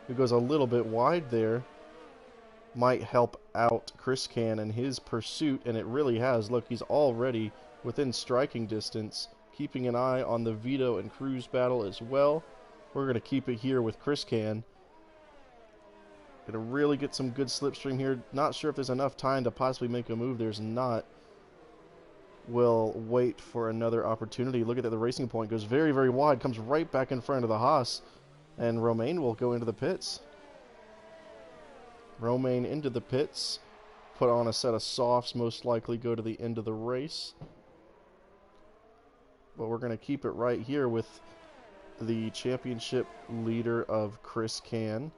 who goes a little bit wide there. Might help out Chris Can in his pursuit, and it really has. Look, he's already within striking distance, keeping an eye on the Vito and Cruz battle as well. We're going to keep it here with Chris Can. Going to really get some good slipstream here. Not sure if there's enough time to possibly make a move. There's not. We'll wait for another opportunity. Look at that. The racing point goes very wide. Comes right back in front of the Haas. And Romain will go into the pits. Romain into the pits, put on a set of softs, most likely go to the end of the race. But we're going to keep it right here with the championship leader of Chris Can.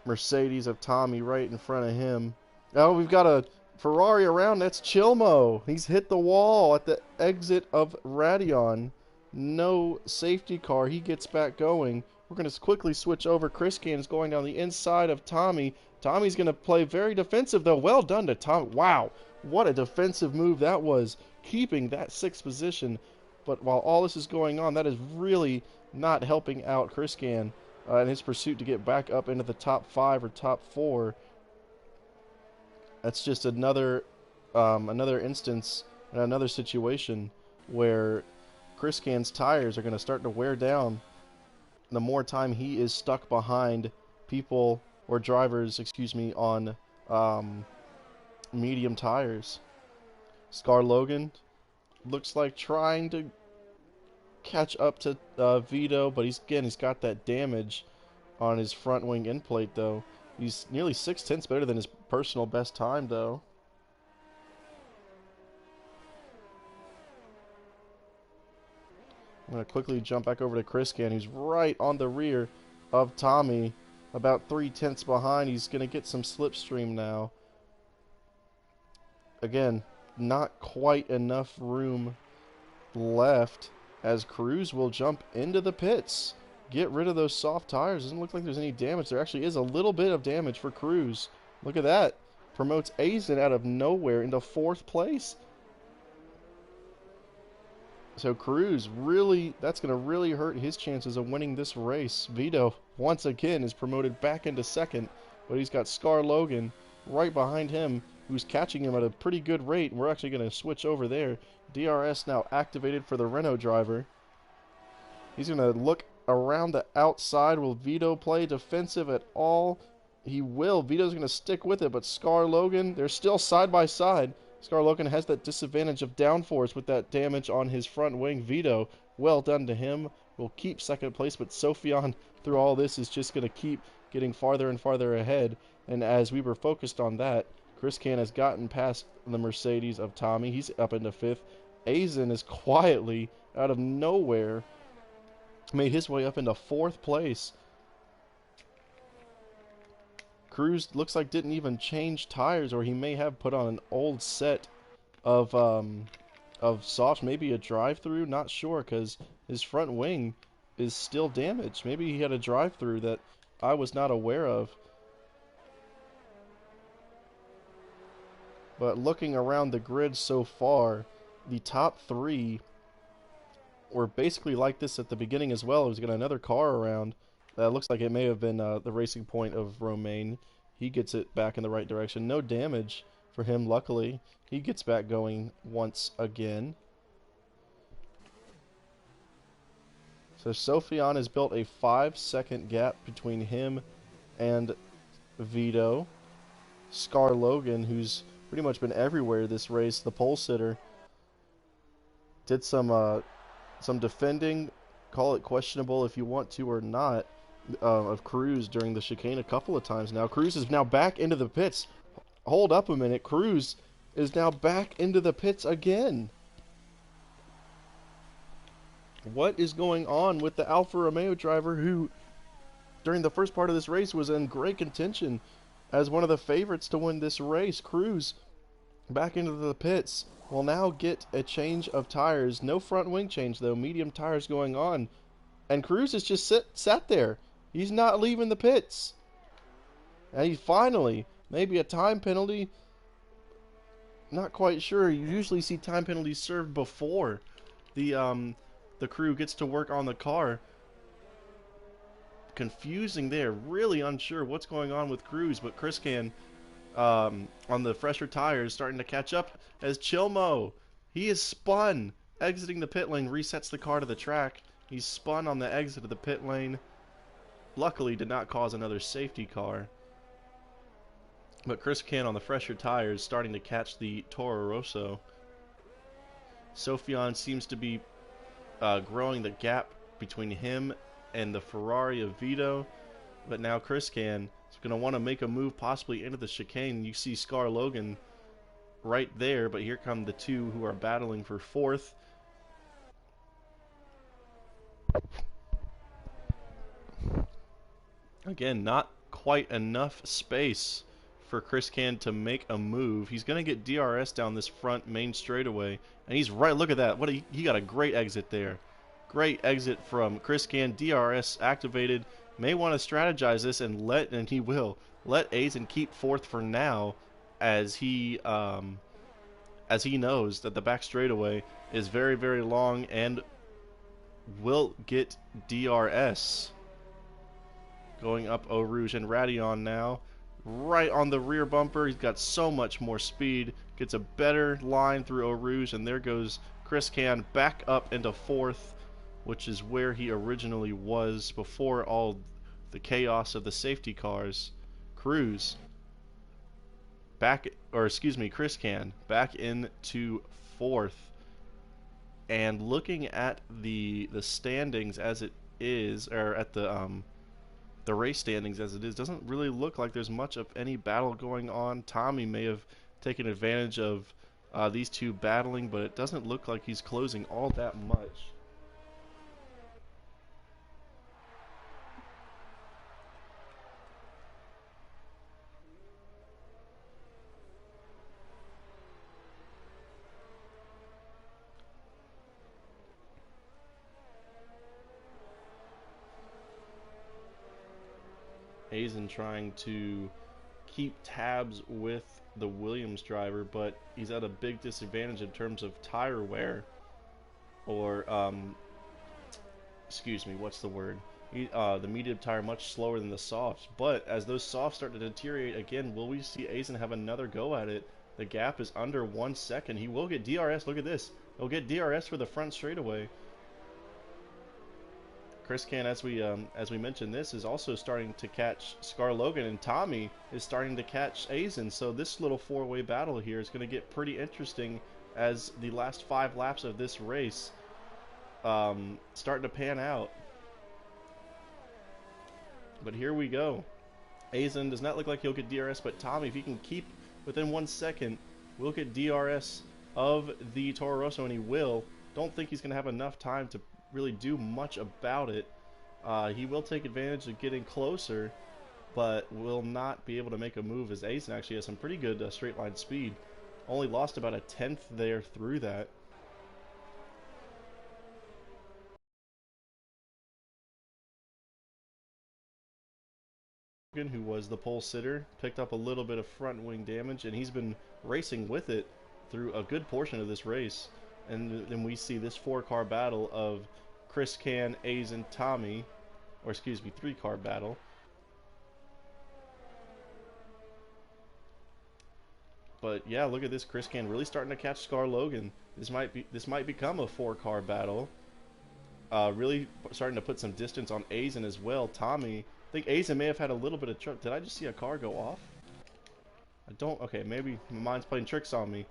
Mercedes of Tommy right in front of him. Oh, we've got a Ferrari around. That's Chilmo. He's hit the wall at the exit of Radion. No safety car. He gets back going. We're going to quickly switch over. Chris Can is going down the inside of Tommy. Tommy's going to play very defensive, though. Well done to Tommy. Wow, what a defensive move that was, keeping that 6th position. But while all this is going on, that is really not helping out Chris Can in his pursuit to get back up into the top 5 or top 4. That's just another instance, another situation where Chris Can's tires are going to start to wear down the more time he is stuck behind people or drivers, on medium tires. Scar Logan looks like trying to catch up to Vito, but he's got that damage on his front wing end plate, though. He's nearly 6/10 better than his personal best time, though. I'm going to quickly jump back over to Chris Can, who's right on the rear of Tommy, about 3/10 behind. He's going to get some slipstream now. Again, not quite enough room left as Cruz will jump into the pits. Get rid of those soft tires. Doesn't look like there's any damage. There actually is a little bit of damage for Cruz. Look at that. Promotes Azen out of nowhere into 4th place. So Cruz that's going to really hurt his chances of winning this race. Vito, once again, is promoted back into 2nd, but he's got Scar Logan right behind him, who's catching him at a pretty good rate. We're actually going to switch over there. DRS now activated for the Renault driver. He's going to look around the outside. Will Vito play defensive at all? He will. Vito's going to stick with it, but Scar Logan, they're still side by side. Scar Logan has that disadvantage of downforce with that damage on his front wing. Vito, well done to him. Will keep 2nd place, but Sofian, through all this, is just going to keep getting farther and farther ahead. And as we were focused on that, Chris Can has gotten past the Mercedes of Tommy. He's up into 5th. Azen is quietly, out of nowhere, made his way up into 4th place. Cruz looks like didn't even change tires, or he may have put on an old set of softs, maybe a drive-through, not sure, because his front wing is still damaged. Maybe he had a drive-through that I was not aware of. But looking around the grid so far, the top 3 were basically like this at the beginning as well. He's got another car around. Looks like it may have been the Racing Point of Romain. He gets it back in the right direction. No damage for him, luckily. He gets back going once again. So Sofian has built a 5-second gap between him and Vito. Scar Logan, who's pretty much been everywhere this race, the pole sitter, did some defending, call it questionable if you want to or not, of Cruz during the chicane a couple of times now. Cruz is now back into the pits. Hold up a minute. Cruz is now back into the pits again. What is going on with the Alfa Romeo driver who, during the first part of this race, was in great contention as one of the favorites to win this race? Cruz back into the pits. Will now get a change of tires. No front wing change, though. Medium tires going on. And Cruz is just sat there. He's not leaving the pits. And he finally, maybe a time penalty. Not quite sure. You usually see time penalties served before the crew gets to work on the car. Confusing there. Really unsure what's going on with Cruz, but Chris Can on the fresher tires starting to catch up as Chilmo. He is spun. Exiting the pit lane, resets the car to the track. He's spun on the exit of the pit lane. Luckily did not cause another safety car. But Chris Can on the fresher tires starting to catch the Toro Rosso. Sofian seems to be growing the gap between him and the Ferrari of Vito. But now Chris Can is going to want to make a move possibly into the chicane. You see Scar Logan right there, but here come the two who are battling for fourth. Again, not quite enough space for Chris Can to make a move. He's going to get DRS down this front main straightaway, and he's right. Look at that. He got a great exit there. Great exit from Chris Can. DRS activated. May want to strategize this and he will let Aizen keep fourth for now, as he knows that the back straightaway is very, very long and will get DRS. Going up Eau Rouge, and Radion now right on the rear bumper. He's got so much more speed, gets a better line through Eau Rouge, and there goes Chris Can back up into fourth, which is where he originally was before all the chaos of the safety cars. Chris Can back into fourth. And looking at the standings as it is, or at the race standings as it is, doesn't really look like there's much of any battle going on. Tommy may have taken advantage of these two battling, but it doesn't look like he's closing all that much. Aizen trying to keep tabs with the Williams driver, but he's at a big disadvantage in terms of tire wear, or what's the word? The medium tire much slower than the softs, but as those softs start to deteriorate again, will we see Aizen have another go at it? The gap is under 1 second. He will get DRS. Look at this. He'll get DRS for the front straightaway. Chris Can, as we mentioned, this is also starting to catch Scar Logan, and Tommy is starting to catch Aizen. So this little four-way battle here is going to get pretty interesting as the last 5 laps of this race starting to pan out. But here we go. Aizen does not look like he'll get DRS, but Tommy, if he can keep within 1 second, will get DRS of the Toro Rosso, and he will. Don't think he's going to have enough time to really do much about it. He will take advantage of getting closer, but will not be able to make a move, as Aizen actually has some pretty good straight line speed. Only lost about a 1/10 there through that. Who was the pole sitter, picked up a little bit of front wing damage, and he's been racing with it through a good portion of this race. And then we see this 4-car battle of Chris Can, Aizen, Tommy, or 3-car battle. But yeah, look at this. Chris Can really starting to catch Scar Logan. This might become a 4-car battle. Really starting to put some distance on Aizen as well. Tommy, I think Aizen may have had a little bit of trouble. Did I just see a car go off? I don't. Okay, maybe my mind's playing tricks on me.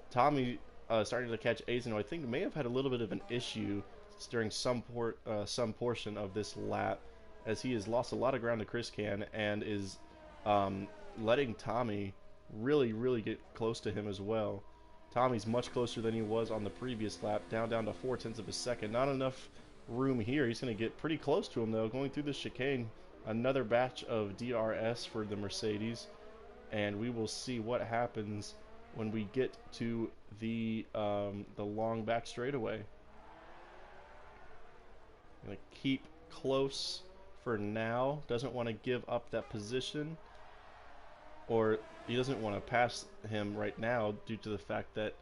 Tommy starting to catch Aizen, who I think may have had a little bit of an issue during some portion of this lap, as he has lost a lot of ground to Chris Can and is letting Tommy really get close to him as well. Tommy's much closer than he was on the previous lap, down to 0.4 of a second. Not enough room here. He's going to get pretty close to him though, going through the chicane. Another batch of DRS for the Mercedes, and we will see what happens when we get to the long back straightaway. Gonna keep close for now. Doesn't want to give up that position, or he doesn't want to pass him right now due to the fact that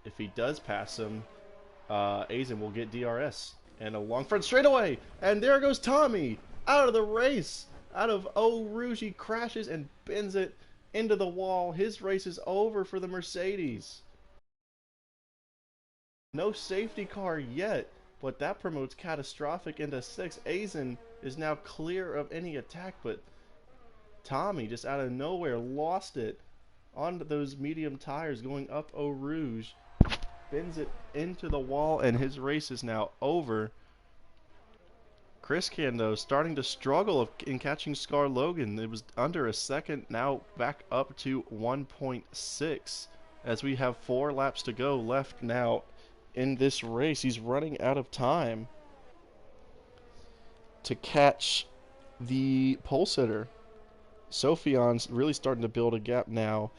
if he does pass him, Aizen will get DRS and a long front straightaway. And there goes Tommy out of the race, out of Eau Rouge. He crashes and bends it into the wall. His race is over for the Mercedes. No safety car yet, but that promotes catastrophic into 6th. Aizen is now clear of any attack, but Tommy just out of nowhere lost it on those medium tires going up Eau Rouge, bends it into the wall, and his race is now over. Chris Can, though, starting to struggle in catching Scar Logan. It was under a second, now back up to 1.6 as we have 4 laps to go left now in this race. He's running out of time to catch the pole sitter. Sophian's really starting to build a gap now.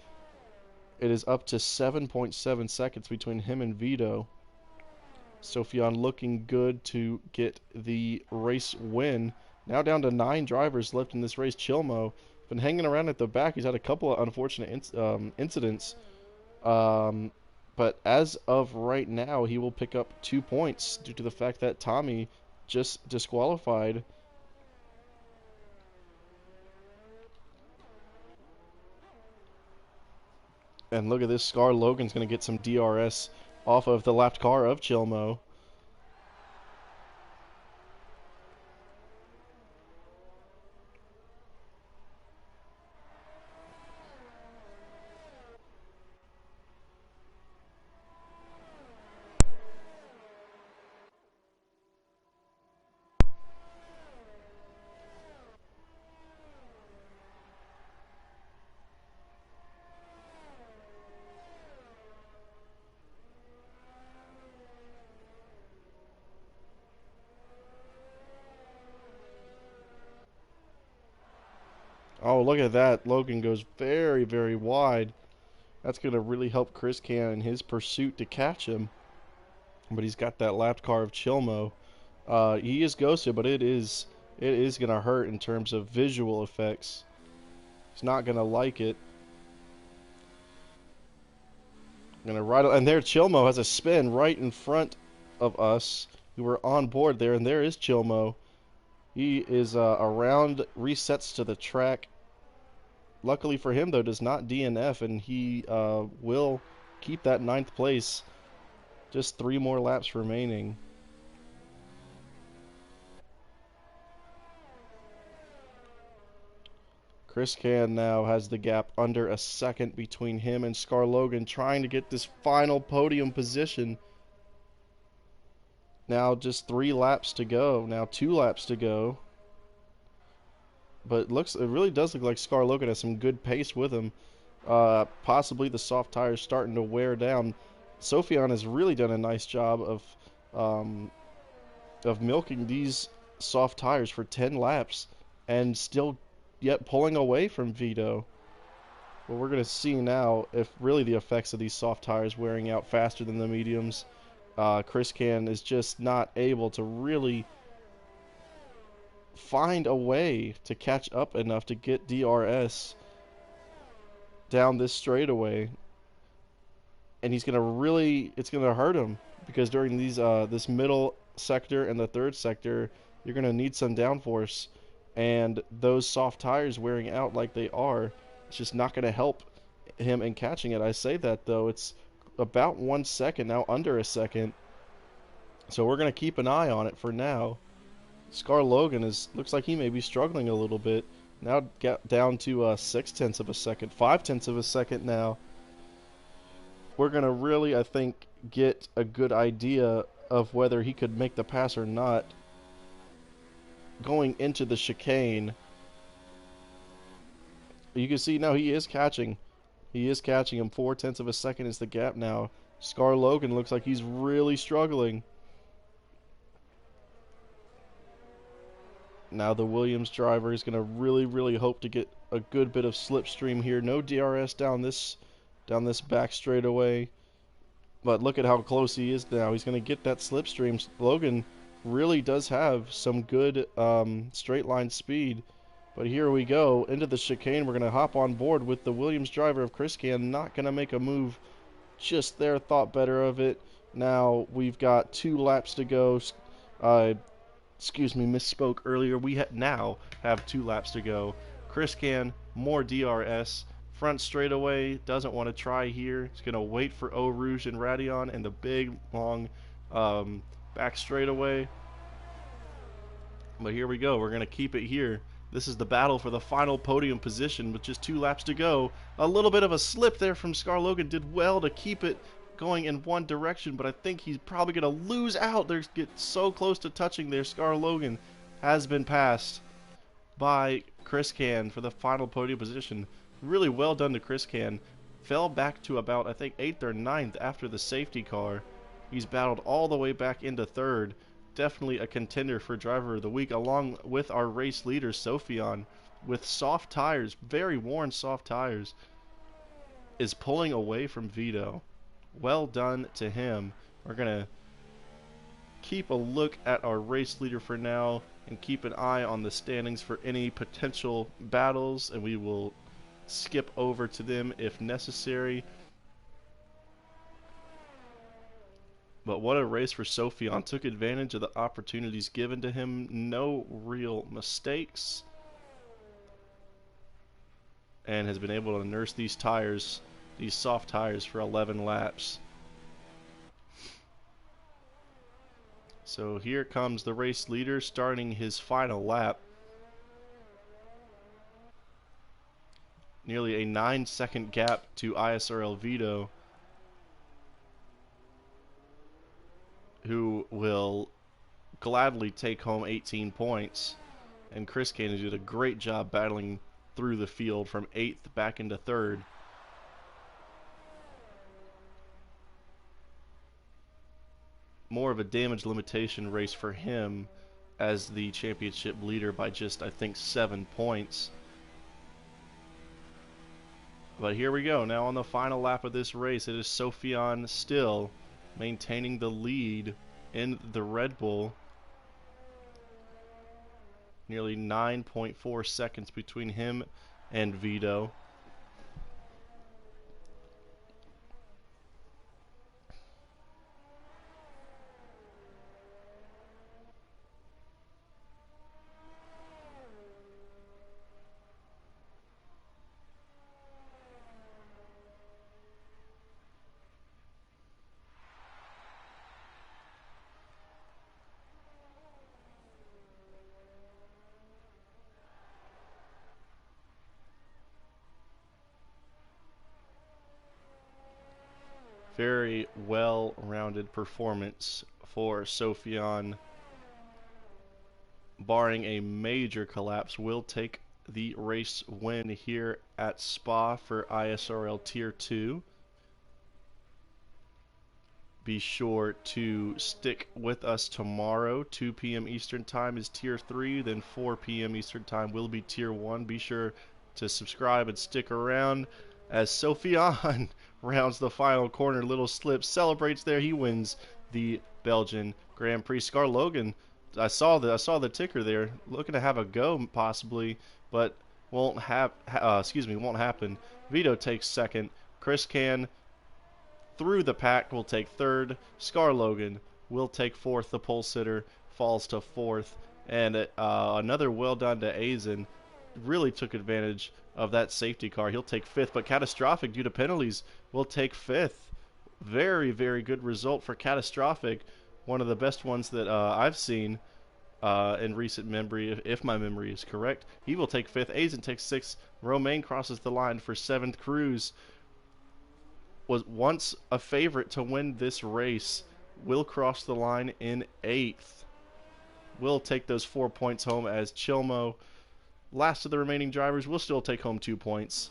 It is up to 7.7 seconds between him and Vito. Sophian looking good to get the race win. Now down to 9 drivers left in this race. Chilmo been hanging around at the back. He's had a couple of unfortunate incidents. But as of right now, he will pick up 2 points due to the fact that Tommy just disqualified. And look at this, Scar Logan's going to get some DRS off of the lapped car of Chilmo. Oh, look at that. Logan goes very, very wide. That's going to really help Chris Can in his pursuit to catch him. But he's got that lapped car of Chilmo. He is ghosted, but it is going to hurt in terms of visual effects. He's not going to like it. Going to ride, and there Chilmo has a spin right in front of us. We were on board there, and there is Chilmo. He is around, resets to the track. Luckily for him, though, does not DNF, and he will keep that 9th place. Just 3 more laps remaining. Chris Can now has the gap under a second between him and Scar Logan, trying to get this final podium position. Now just 3 laps to go. Now 2 laps to go. But it really does look like Scar Logan has some good pace with him. Possibly the soft tires starting to wear down. Sophian has really done a nice job of milking these soft tires for 10 laps and still yet pulling away from Vito. Well, we're going to see now if really the effects of these soft tires wearing out faster than the mediums. Chris Can is just not able to really find a way to catch up enough to get DRS down this straightaway. And he's going to really, it's going to hurt him because during these this middle sector and the 3rd sector, you're going to need some downforce. And those soft tires wearing out like they are, it's just not going to help him in catching it. I say that, though. It's about 1 second, now under a second. So we're going to keep an eye on it for now. Scar Logan looks like he may be struggling a little bit. Now get down to 0.6 of a second, 0.5 of a second now. We're going to really, I think, get a good idea of whether he could make the pass or not going into the chicane. You can see now he is catching. He is catching him. 0.4 of a second is the gap now. Scar Logan looks like he's really struggling. Now the Williams driver is going to really hope to get a good bit of slipstream here. No DRS down this back straightaway. But look at how close he is now. He's going to get that slipstream. Logan really does have some good straight line speed. But here we go. Into the chicane. We're going to hop on board with the Williams driver of Chris Can. Not going to make a move just there. Thought better of it. Now we've got 2 laps to go. Excuse me, misspoke earlier. We now have 2 laps to go. Chris Can, more DRS. Front straightaway, doesn't want to try here. He's going to wait for Eau Rouge and Radion and the big, long back straightaway. But here we go. We're going to keep it here. This is the battle for the final podium position with just 2 laps to go. A little bit of a slip there from Scar Logan. Did well to keep it going in one direction, but I think he's probably going to lose out. They get so close to touching there. Scar Logan has been passed by Chris Can for the final podium position. Really well done to Chris Can. Fell back to about, I think, 8th or 9th after the safety car. He's battled all the way back into 3rd. Definitely a contender for driver of the week, along with our race leader, Sophion, with soft tires, very worn soft tires, is pulling away from Vito. Well done to him. We're going to keep a look at our race leader for now and keep an eye on the standings for any potential battles, and we will skip over to them if necessary. But what a race for Sophion. Took advantage of the opportunities given to him. No real mistakes. And has been able to nurse these tires, these soft tires, for 11 laps. So here comes the race leader starting his final lap. Nearly a 9-second gap to ISRL Vito, who will gladly take home 18 points. And Chris Cannon did a great job battling through the field from 8th back into 3rd. More of a damage limitation race for him as the championship leader by just, I think, 7 points. But here we go. Now on the final lap of this race, it is Sophion still maintaining the lead in the Red Bull. Nearly 9.4 seconds between him and Vito. Very well-rounded performance for Sophion. Barring a major collapse, will take the race win here at Spa for ISRL Tier 2. Be sure to stick with us tomorrow. 2 p.m. Eastern Time is Tier 3, then 4 p.m. Eastern Time will be Tier 1. Be sure to subscribe and stick around as Sophion rounds the final corner. Little slip, celebrates there. He wins the Belgian Grand Prix. Scar Logan, I saw the ticker there, looking to have a go possibly, but won't happen. Vito takes 2nd. Chris Can through the pack will take 3rd. Scar Logan will take 4th. The pole sitter falls to 4th. And another well done to Azen. Really took advantage of that safety car. He'll take 5th, but Catastrophic, due to penalties, will take 5th. Very, very good result for Catastrophic. One of the best ones that I've seen in recent memory, if my memory is correct. He will take 5th. Azen takes 6th. Romain crosses the line for 7th. Cruz was once a favorite to win this race. Will cross the line in 8th. Will take those 4 points home as Chilmo, last of the remaining drivers, will still take home 2 points.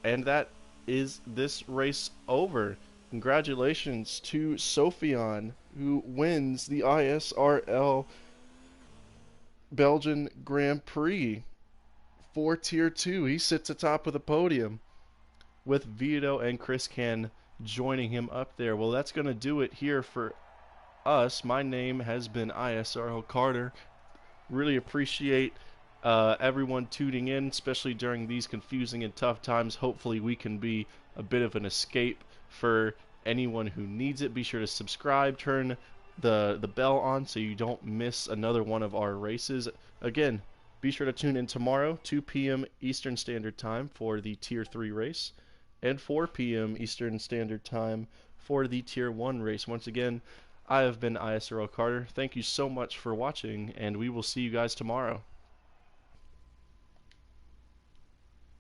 And that is this race over. Congratulations to Sophion, who wins the ISRL Belgian Grand Prix for Tier 2. He sits atop of the podium with Vito and Chris Can joining him up there. Well, that's going to do it here for us. My name has been ISRL Carter. Really appreciate everyone tuning in, especially during these confusing and tough times. Hopefully we can be a bit of an escape for anyone who needs it. Be sure to subscribe, turn the bell on so you don't miss another one of our races. Again, be sure to tune in tomorrow, 2 p.m. Eastern Standard Time for the Tier 3 race, and 4 p.m. Eastern Standard Time for the Tier 1 race. Once again, I have been ISRL Carter. Thank you so much for watching, and we will see you guys tomorrow.